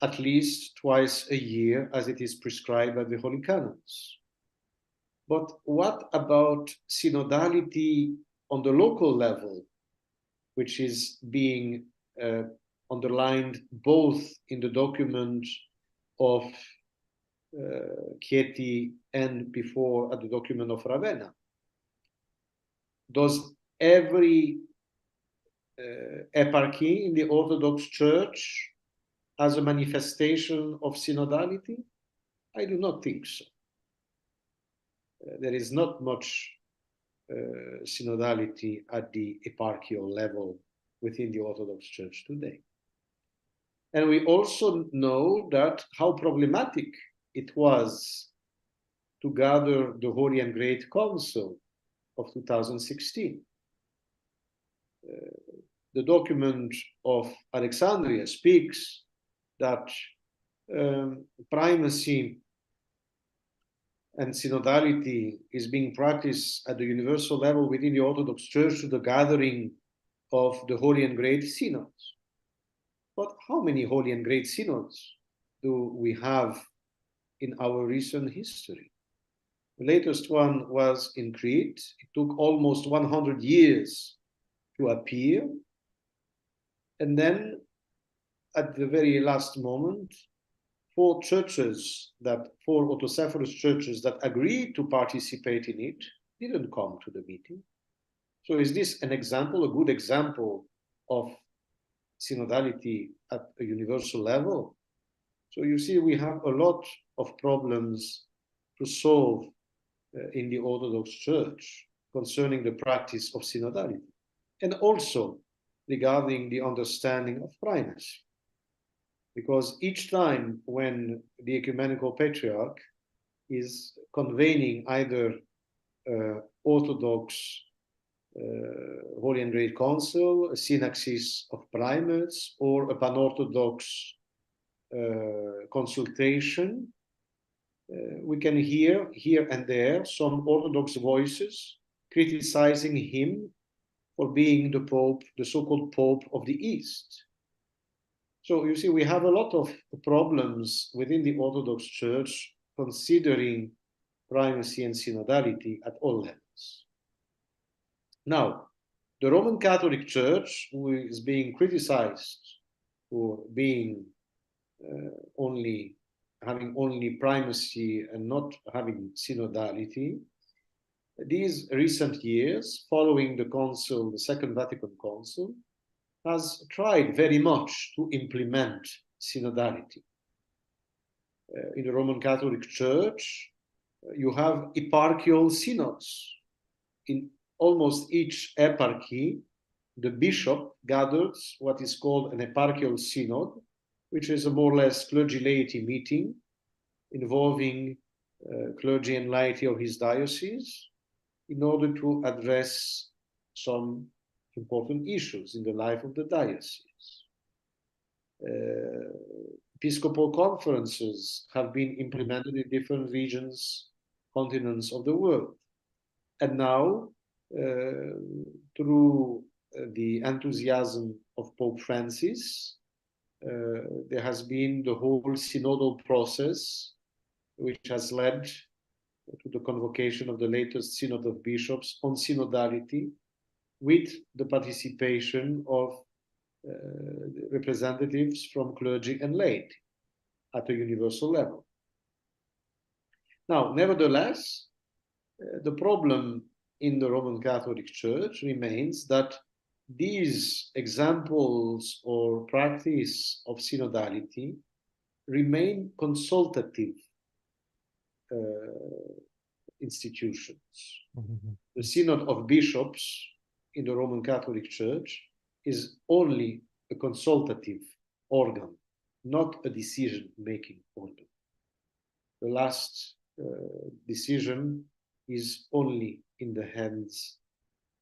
at least twice a year, as it is prescribed by the Holy Canons. But what about synodality on the local level, which is being underlined both in the document of Chieti and before at the document of Ravenna? Does every eparchy in the Orthodox Church as a manifestation of synodality? I do not think so. There is not much synodality at the eparchial level within the Orthodox Church today. And we also know that how problematic it was to gather the Holy and Great Council of 2016. The document of Alexandria speaks that primacy and synodality is being practiced at the universal level within the Orthodox Church through the gathering of the Holy and Great Synods. But how many Holy and Great Synods do we have in our recent history? The latest one was in Crete. It took almost 100 years to appear. And then at the very last moment, four autocephalous churches that agreed to participate in it didn't come to the meeting. So is this an example, a good example of synodality at a universal level? So you see, we have a lot of problems to solve in the Orthodox Church concerning the practice of synodality, and also regarding the understanding of primacy. Because each time when the ecumenical patriarch is convening either Orthodox Holy and Great Council, a synaxis of primates, or a pan-Orthodox consultation, we can hear here and there some Orthodox voices criticizing him for being the Pope, the so-called Pope of the East. So you see, we have a lot of problems within the Orthodox Church considering primacy and synodality at all levels. Now, The Roman Catholic Church, who is being criticized for being having only primacy and not having synodality, these recent years, following the Council, the Second Vatican Council, has tried very much to implement synodality. In the Roman Catholic Church, you have eparchial synods. In almost each eparchy, the bishop gathers what is called an eparchial synod, which is a more or less clergy-laity meeting involving clergy and laity of his diocese in order to address some important issues in the life of the diocese. Episcopal conferences have been implemented in different regions, continents of the world. And now, through the enthusiasm of Pope Francis, there has been the whole synodal process, which has led to the convocation of the latest Synod of Bishops on synodality, with the participation of representatives from clergy and laity at a universal level. Now, nevertheless, the problem in the Roman Catholic Church remains that these examples or practice of synodality remain consultative institutions. Mm-hmm. The Synod of Bishops in the Roman Catholic Church is only a consultative organ, not a decision-making organ. The last decision is only in the hands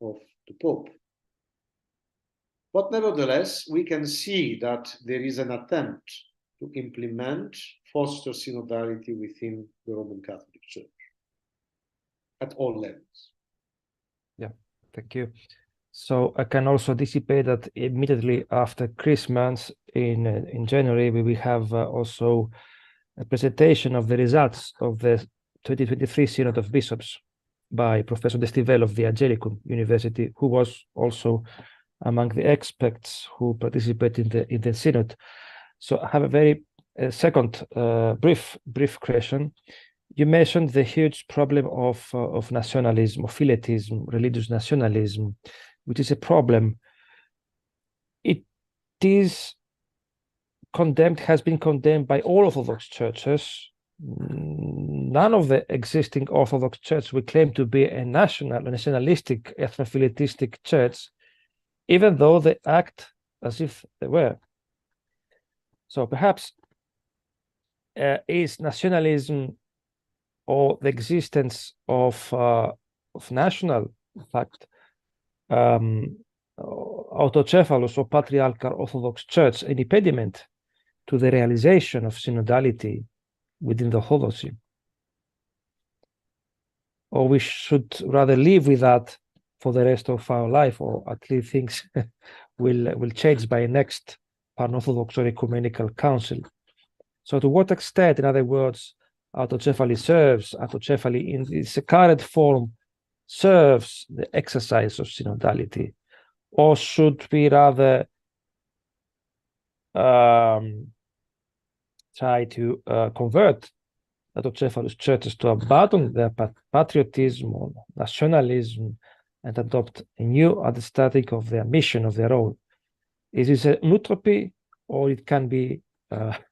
of the Pope. But nevertheless, we can see that there is an attempt to implement, foster synodality within the Roman Catholic Church at all levels. Yeah, thank you. So I can also anticipate that immediately after Christmas in January, we will have also a presentation of the results of the 2023 Synod of Bishops by Professor Destivel of the Angelicum University, who was also among the experts who participated in the Synod. So I have a very second brief question. You mentioned the huge problem of nationalism, of philletism, religious nationalism, which is a problem. It is condemned, has been condemned by all Orthodox churches. None of the existing Orthodox churches will claim to be a nationalistic, ethno-philletistic church, even though they act as if they were. So perhaps is nationalism or the existence of national, in fact, autocephalous or patriarchal Orthodox Church an impediment to the realization of synodality within the Orthodoxy? Or we should rather live with that for the rest of our life, or at least things will change by next Pan-Orthodox or Ecumenical Council. So to what extent, in other words, autocephaly in its current form serves the exercise of synodality? Or should we rather try to convert autocephalous churches to abandon their patriotism or nationalism and adopt a new understanding of their mission, of their role? Is this an utopy, or it can be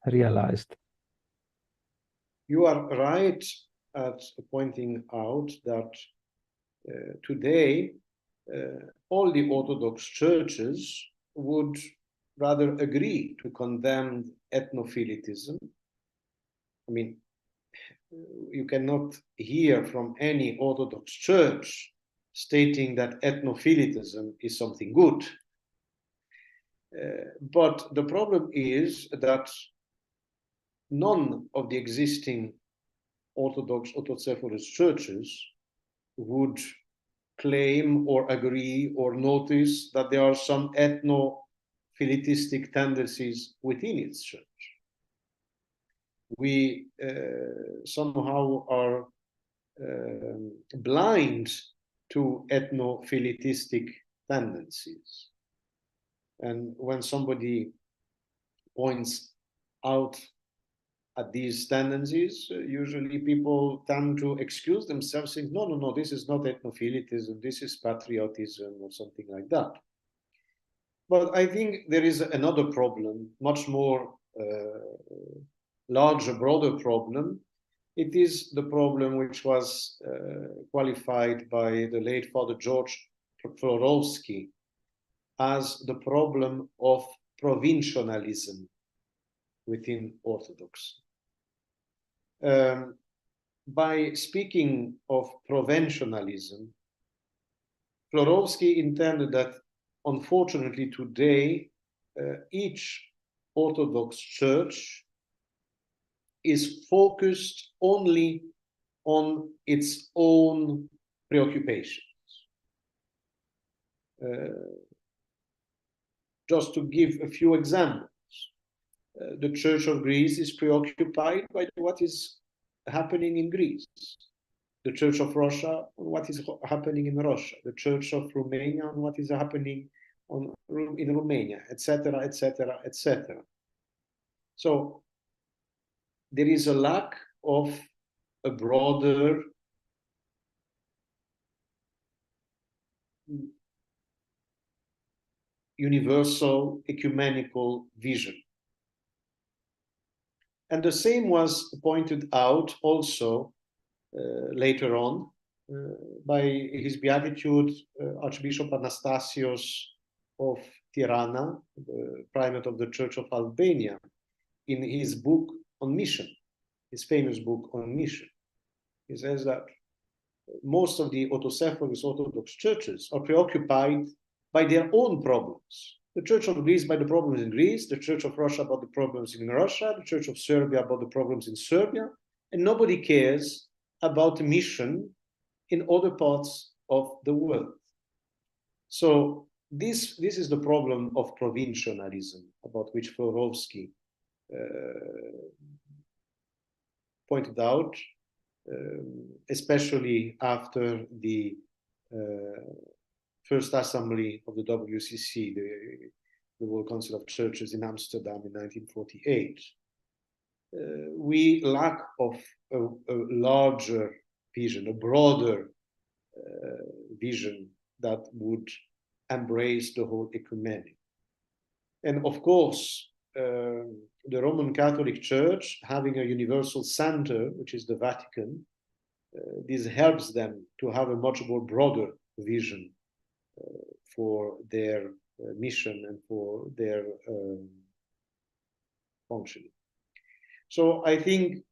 realized? You are right at pointing out that today all the Orthodox churches would rather agree to condemn ethnophilitism. I mean, you cannot hear from any Orthodox church stating that ethnophilitism is something good. But the problem is that none of the existing Orthodox autocephalous churches would claim or agree or notice that there are some ethno-philitistic tendencies within its church. We somehow are blind to ethno-philitistic tendencies. And when somebody points out at these tendencies, usually people tend to excuse themselves, saying, no, no, no, this is not ethnophilitism, this is patriotism or something like that. But I think there is another problem, much more larger, broader problem. It is the problem which was qualified by the late Father George Florovsky as the problem of provincialism within Orthodoxy. By speaking of provincialism, Florovsky intended that, unfortunately, today, each Orthodox church is focused only on its own preoccupations. Just to give a few examples, the Church of Greece is preoccupied by what is happening in Greece. The Church of Russia, what is happening in Russia. The Church of Romania, what is happening in Romania, etc., etc., etc. So there is a lack of a broader universal ecumenical vision. And the same was pointed out also later on by His Beatitude Archbishop Anastasios of Tirana, the primate of the Church of Albania, in his book on mission, his famous book on mission. He says that most of the autocephalous Orthodox churches are preoccupied by their own problems. The Church of Greece by the problems in Greece, the Church of Russia about the problems in Russia, the Church of Serbia about the problems in Serbia, and nobody cares about the mission in other parts of the world. So this is the problem of provincialism, about which Florovsky pointed out, especially after the First Assembly of the WCC, the World Council of Churches in Amsterdam in 1948. We lack of a larger vision, a broader vision that would embrace the whole ecumenic. And of course, the Roman Catholic Church, having a universal center, which is the Vatican, this helps them to have a much more broader vision for their mission and for their functioning. So I think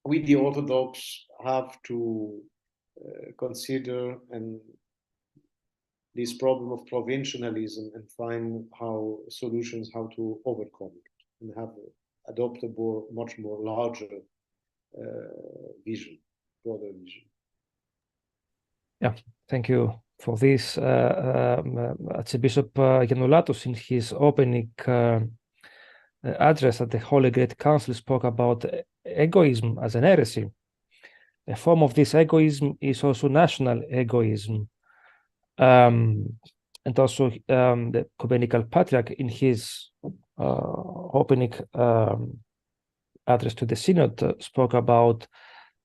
we, the Orthodox, have to consider this problem of provincialism and find solutions how to overcome it and have adopt a much more larger vision, broader vision. Yeah, thank you for this. Archbishop Giannulatos, in his opening address at the Holy Great Council, spoke about egoism as an heresy. A form of this egoism is also national egoism. And also the Ecumenical Patriarch, in his opening address to the Synod, spoke about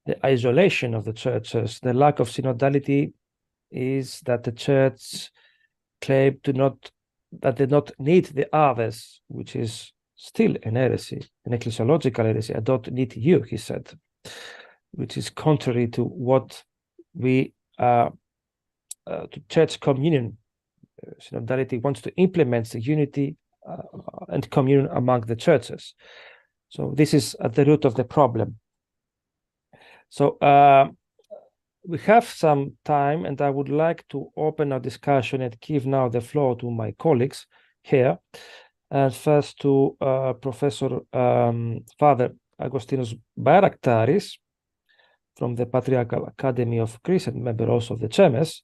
the isolation of the churches. The lack of synodality is that the church claim that they not need the others, which is still an heresy, an ecclesiological heresy. I don't need you, he said, which is contrary to what we to church communion. Synodality wants to implement the unity and communion among the churches. So this is at the root of the problem. So we have some time, and I would like to open our discussion and give now the floor to my colleagues here. And first to Professor Father Agostinos Baraktaris from the Patriarchal Academy of Greece and member also of the CEMES.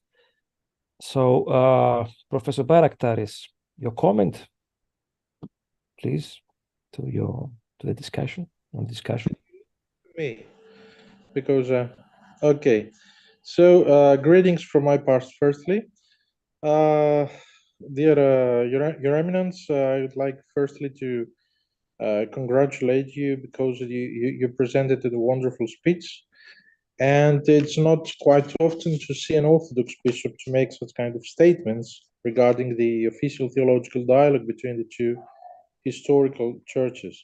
So, Professor Baraktaris, your comment, please, to the discussion. Me, because okay. So greetings from my part. Firstly, Your Eminence, I would like firstly to congratulate you because you presented a wonderful speech. And it's not quite often to see an Orthodox bishop to make such kind of statements regarding the official theological dialogue between the two historical churches.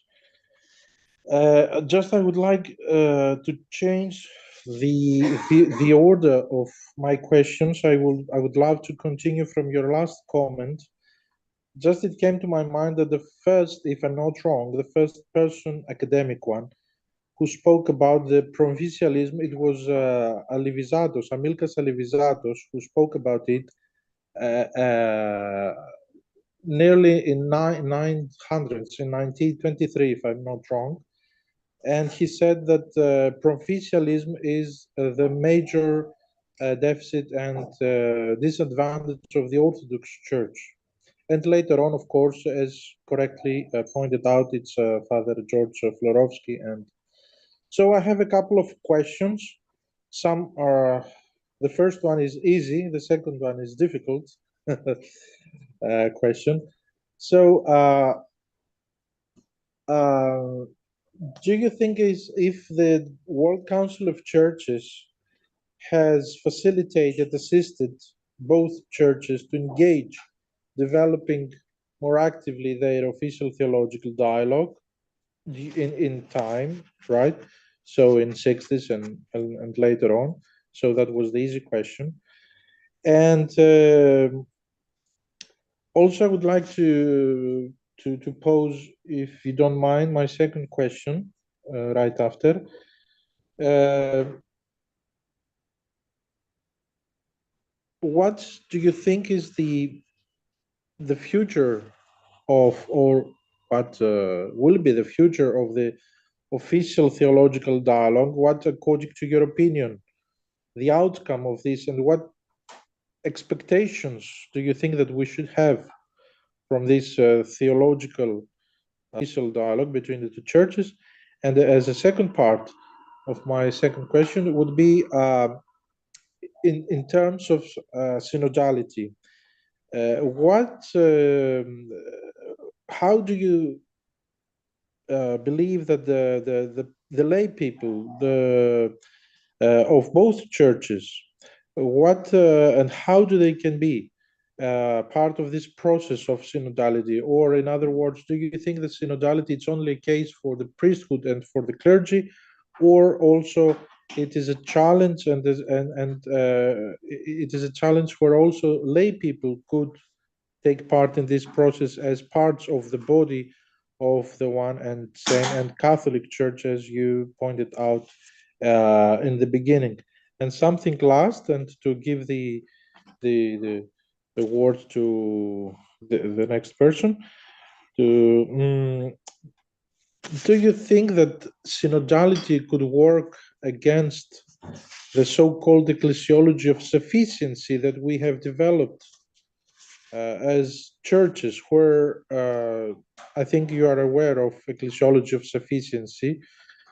Just I would like to change the order of my questions. I would love to continue from your last comment. Just it came to my mind that the first, if I'm not wrong, the first person academic one who spoke about the provincialism, it was Alivizatos, Amilkas Alivizatos, who spoke about it nearly in 900s, in 1923, if I'm not wrong. And he said that provincialism is the major deficit and disadvantage of the Orthodox Church. And later on, of course, as correctly pointed out, it's Father George Florovsky. And so I have a couple of questions. Some are, the first one is easy, the second one is difficult question. So do you think if the World Council of Churches has facilitated, assisted both churches to engage, developing more actively their official theological dialogue in time, right? So in 60s and later on. So that was the easy question. And also I would like to pose, if you don't mind, my second question right after. What do you think is the future of, or what will be the future of the official theological dialogue? What, according to your opinion, the outcome of this, and what expectations do you think that we should have from this theological official dialogue between the two churches? And as a second part of my second question would be in terms of synodality. How do you believe that the lay people of both churches, what and how do they can be part of this process of synodality? Or in other words, do you think that synodality is only a case for the priesthood and for the clergy, or also it is a challenge and it is a challenge where also lay people could take part in this process as parts of the body of the one and same and Catholic Church, as you pointed out in the beginning? And something last, and to give the word to the next person. Do you think that synodality could work against the so-called ecclesiology of sufficiency that we have developed as churches, where I think you are aware of ecclesiology of sufficiency,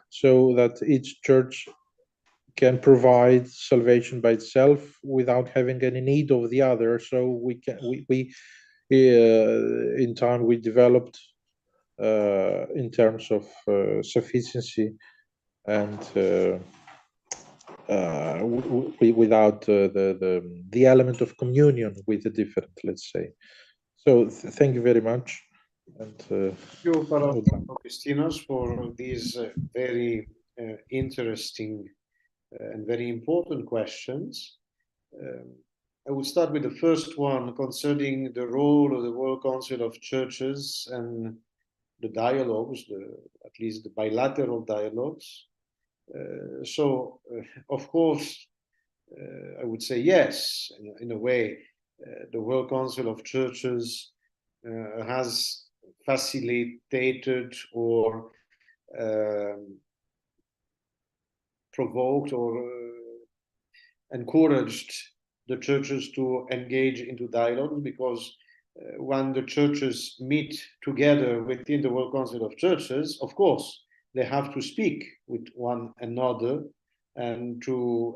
so that each church can provide salvation by itself without having any need of the other. So we in time we developed in terms of sufficiency and without the element of communion with the different, let's say. So thank you very much. And thank you, Augustinos, for these very interesting and very important questions. I will start with the first one concerning the role of the World Council of Churches and the dialogues, at least the bilateral dialogues. Of course, I would say yes, in a way. The World Council of Churches has facilitated or provoked or encouraged the churches to engage into dialogue, because when the churches meet together within the World Council of Churches, of course, they have to speak with one another and to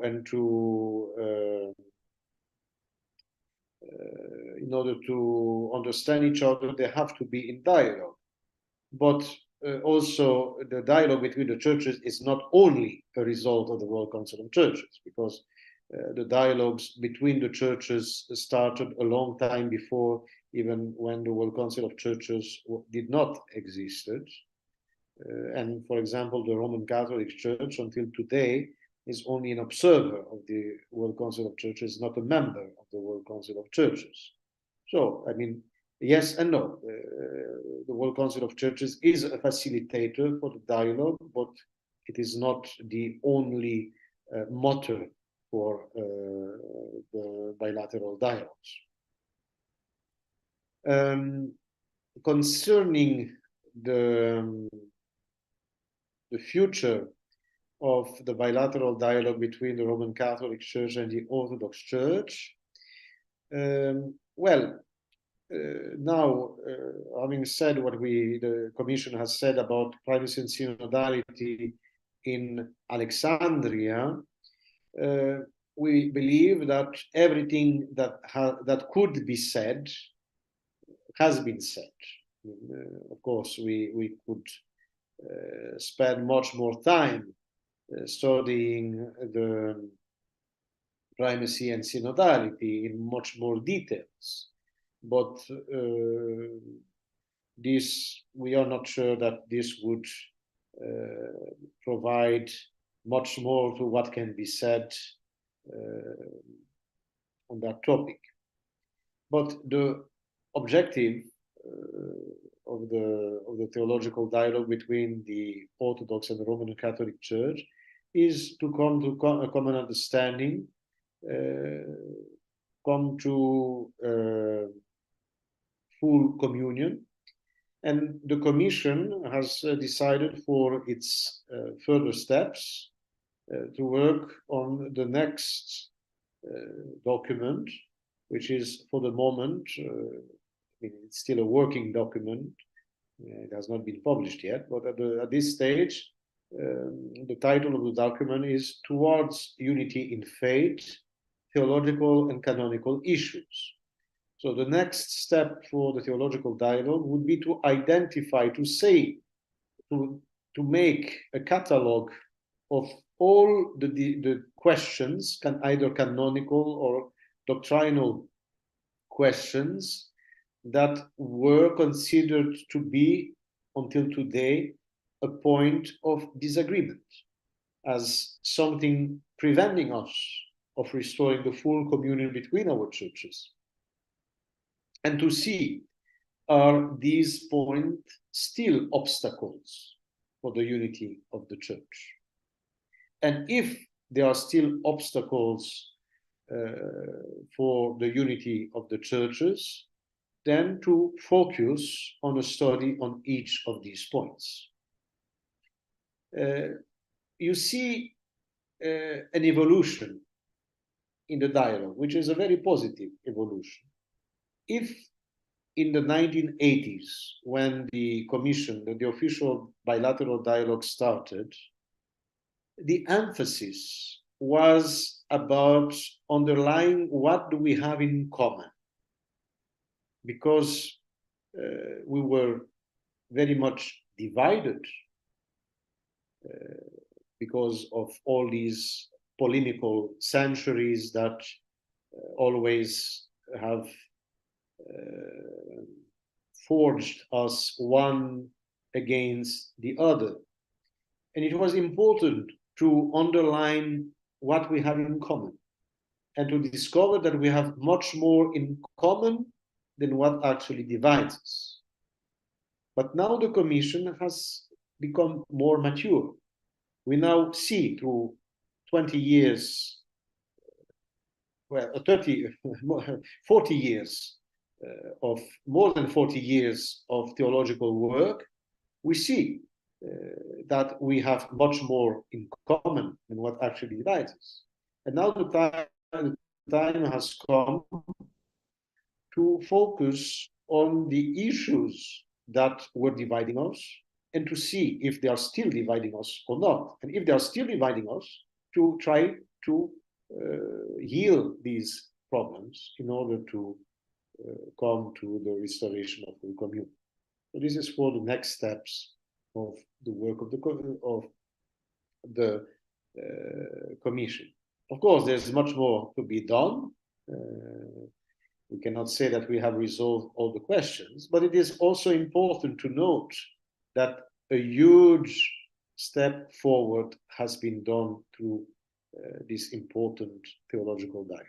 in order to understand each other, they have to be in dialogue. But also, the dialogue between the churches is not only a result of the World Council of Churches, because the dialogues between the churches started a long time before, even when the World Council of Churches did not exist. And for example, the Roman Catholic Church until today is only an observer of the World Council of Churches, not a member of the World Council of Churches. So, I mean, yes and no. The World Council of Churches is a facilitator for the dialogue, but it is not the only motor for the bilateral dialogues. Concerning the future of the bilateral dialogue between the Roman Catholic Church and the Orthodox Church, now, having said what the Commission has said about primacy and synodality in Alexandria, we believe that everything that could be said has been said. Of course, we could spend much more time studying the primacy and synodality in much more details. But we are not sure that this would provide much more to what can be said on that topic. But the objective of the theological dialogue between the Orthodox and the Roman Catholic Church is to come to a common understanding, come to full communion, and the Commission has decided for its further steps to work on the next document, which is for the moment, it's still a working document. It has not been published yet, but at this stage, the title of the document is Towards Unity in Faith, Theological and Canonical Issues. So the next step for the theological dialogue would be to identify, to make a catalog of all the questions, either canonical or doctrinal questions, that were considered to be, until today, a point of disagreement, as something preventing us of restoring the full communion between our churches. And to see, are these points still obstacles for the unity of the church? And if there are still obstacles for the unity of the churches, then to focus on a study on each of these points. You see an evolution in the dialogue, which is a very positive evolution. If in the 1980s, when the Commission, the official bilateral dialogue started, the emphasis was about underlying what do we have in common, because we were very much divided because of all these polemical centuries that always have forged us one against the other. And it was important to underline what we have in common and to discover that we have much more in common than what actually divides us. But now the Commission has become more mature. We now see through 20 years, 40 years of more than 40 years of theological work, we see that we have much more in common than what actually divides us. And now the time has come to focus on the issues that were dividing us and to see if they are still dividing us or not. And if they are still dividing us, to try to heal these problems in order to come to the restoration of the communion. So this is for the next steps of the work of the Commission. Of course, there's much more to be done. We cannot say that we have resolved all the questions, but it is also important to note that a huge step forward has been done through this important theological dialogue.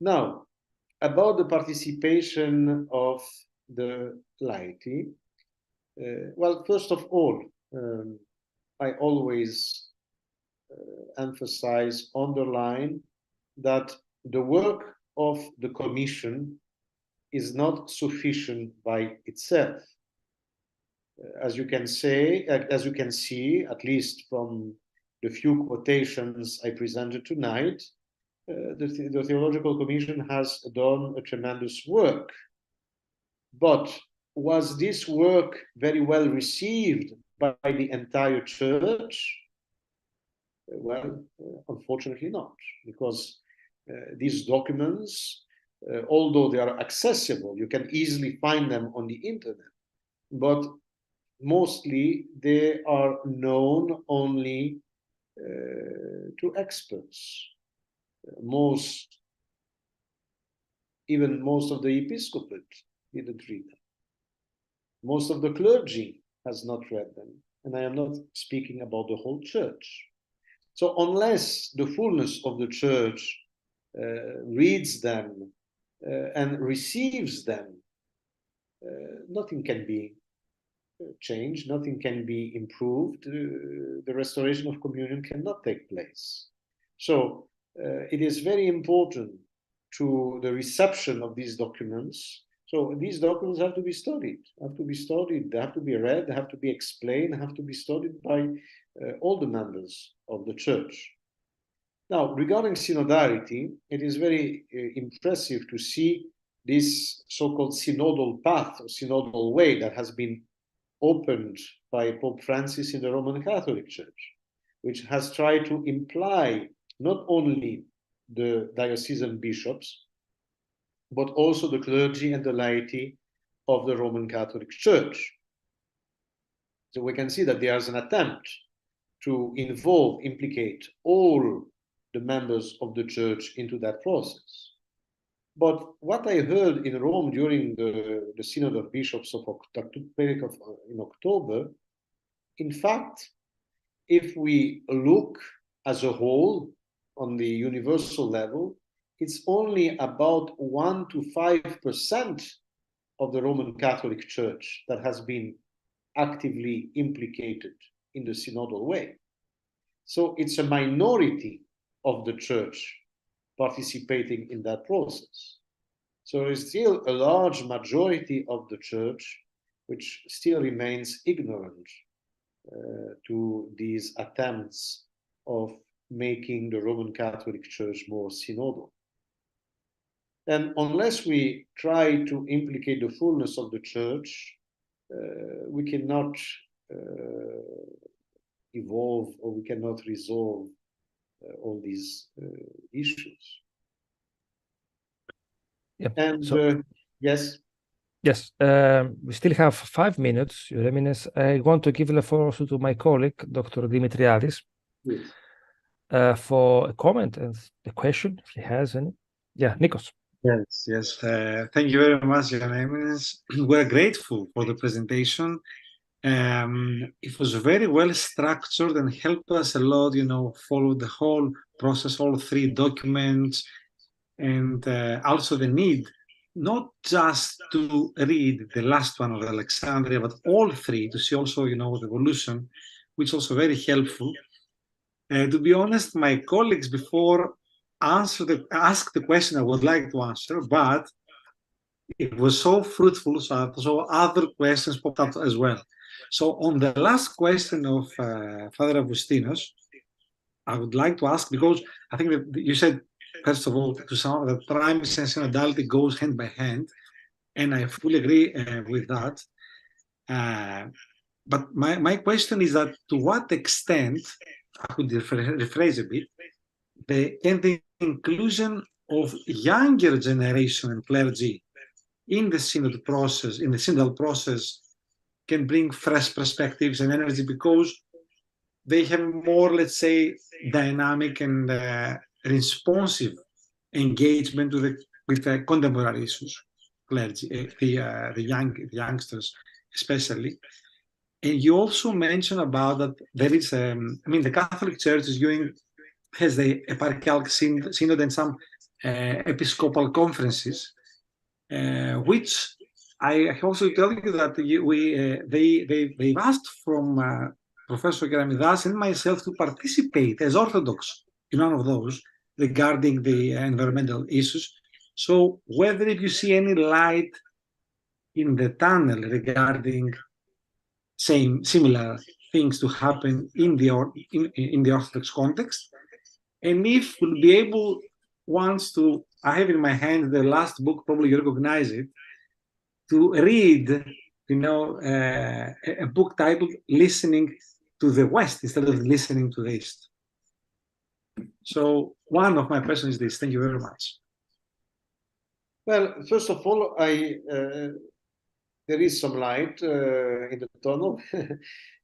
Now, about the participation of the laity, well, first of all, I always emphasize, underline that the work of the Commission is not sufficient by itself. As you can see, at least from the few quotations I presented tonight, the Theological Commission has done a tremendous work. But was this work very well received by the entire Church? Well, unfortunately not, because these documents, although they are accessible, you can easily find them on the internet, but mostly they are known only to experts. Even most of the episcopate didn't read them. Most of the clergy has not read them, and I am not speaking about the whole Church. So unless the fullness of the Church reads them and receives them, nothing can be changed, nothing can be improved. The restoration of communion cannot take place. So it is very important to the reception of these documents. So these documents have to be studied, they have to be read, they have to be explained, they have to be studied by all the members of the Church. Now, regarding synodality, it is very impressive to see this so-called synodal path or synodal way that has been opened by Pope Francis in the Roman Catholic Church, which has tried to imply not only the diocesan bishops, but also the clergy and the laity of the Roman Catholic Church. So we can see that there's an attempt to implicate all the members of the Church into that process. But what I heard in Rome during the Synod of Bishops in October, in fact, if we look as a whole on the universal level, it's only about 1 to 5% of the Roman Catholic Church that has been actively implicated in the synodal way. So it's a minority of the Church participating in that process. So there is still a large majority of the Church which still remains ignorant to these attempts of making the Roman Catholic Church more synodal. And unless we try to implicate the fullness of the Church, we cannot evolve, or we cannot resolve all these issues. Yeah. And So, yes. Yes, we still have 5 minutes, Your Eminence. I want to give the floor also to my colleague, Dr. Dimitriadis, Yes. for a comment and a question, if he has any. Yeah, Nikos. Yes. Thank you very much, Your Eminence. We're grateful for the presentation. It was very well structured and helped us a lot, follow the whole process, all 3 documents, and also the need not just to read the last one of Alexandria, but all 3 to see also, the evolution, which is also very helpful. To be honest, my colleagues before asked the question I would like to answer, but it was so fruitful, so other questions popped up as well. So on the last question of Father Agustinos, I would like to ask, because I think that you said, first of all, to some that primacy and synodality goes hand by hand, and I fully agree with that. But my question is that to what extent, I could rephrase a bit, can the inclusion of younger generation and clergy in the synod process, in the synodal process, can bring fresh perspectives and energy, because they have more, let's say, dynamic and responsive engagement with the contemporary issues, clergy, the youngsters especially. And you also mentioned about that there is, the Catholic Church has the eparchial synod and some episcopal conferences, which I also tell you that they've asked from Professor Keramidas and myself to participate as Orthodox in one of those regarding the environmental issues. So whether if you see any light in the tunnel regarding similar things to happen in the Orthodox context, and if we'll be able once to, I have in my hand the last book, probably you recognize it, to read, a book titled "Listening to the West" instead of listening to the East. So one of my questions is this. Thank you very much. Well, first of all, there is some light in the tunnel.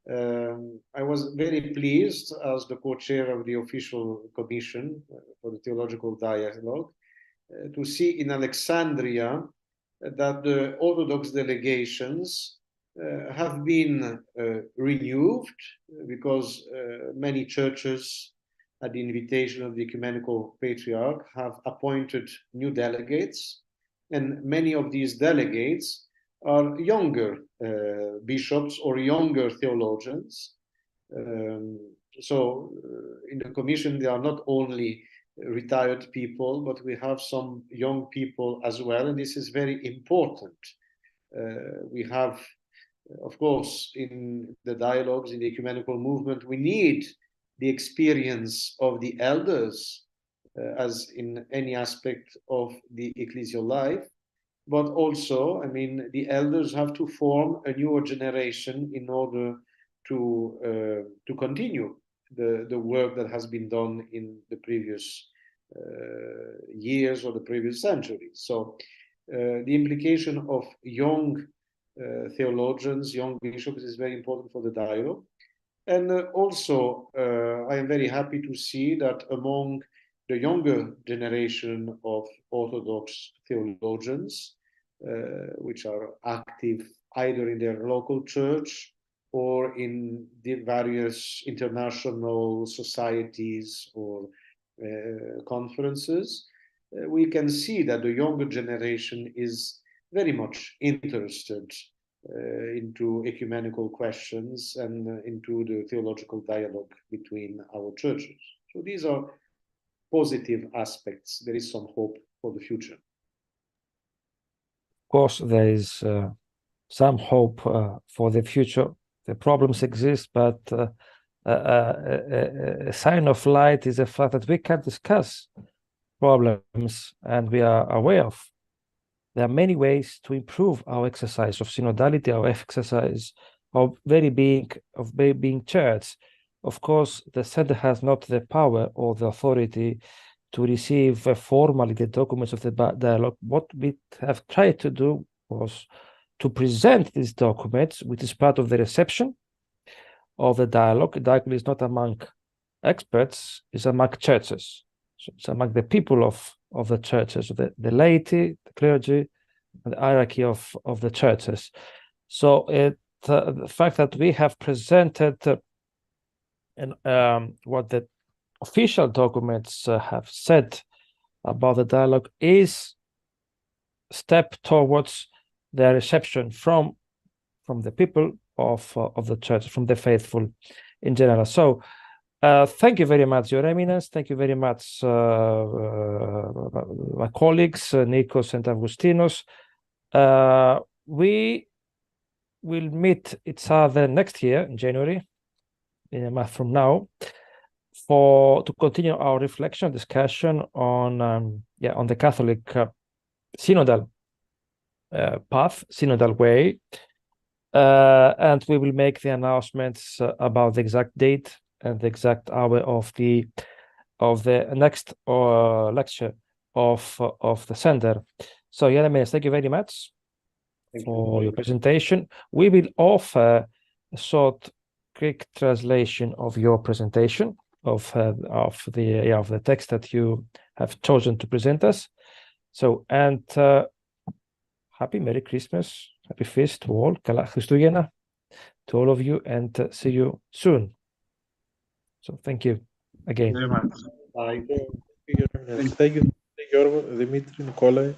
I was very pleased as the co-chair of the official commission for the theological dialogue to see in Alexandria that the Orthodox delegations have been renewed, because many churches, at the invitation of the Ecumenical Patriarch, have appointed new delegates, and many of these delegates are younger bishops or younger theologians. So in the commission, they are not only retired people, but we have some young people as well, and this is very important. We have, of course, in the dialogues in the ecumenical movement, we need the experience of the elders, as in any aspect of the ecclesial life, but also, the elders have to form a newer generation in order to continue the work that has been done in the previous years or the previous centuries. So the implication of young theologians, young bishops, is very important for the dialogue. And also, I am very happy to see that among the younger generation of Orthodox theologians, which are active either in their local church or in the various international societies or conferences, we can see that the younger generation is very much interested into ecumenical questions and into the theological dialogue between our churches. So these are positive aspects. There is some hope for the future. Of course, there is some hope for the future. The problems exist, but a sign of light is the fact that we can discuss problems, and we are aware of. There are many ways to improve our exercise of synodality, our exercise of being church. Of course, the center has not the power or the authority to receive formally the documents of the dialogue. What we have tried to do was to present these documents, which is part of the reception of the dialogue. The dialogue is not among experts, it's among churches. So it's among the people of the churches, the laity, the clergy, and the hierarchy of the churches. So the fact that we have presented what the official documents have said about the dialogue is a step towards the reception from the people of the church, from the faithful in general. So thank you very much, Your Eminence. Thank you very much, my colleagues, Nikos and Augustinos. We will meet each other next year in January, in a month from now, to continue our reflection, discussion on the Catholic synodal path, synodal way, and we will make the announcements about the exact date and the exact hour of the of the next lecture of the center. So, Eminence, thank you very much for your presentation. We will offer a short Greek translation of your presentation of the text that you have chosen to present us. So, and happy Merry Christmas, happy feast to all, Καλά Χριστούγεννα to all of you, and see you soon. So thank you again. Very much. Bye. Thank you, Giorgio, Dimitri, Nikolai.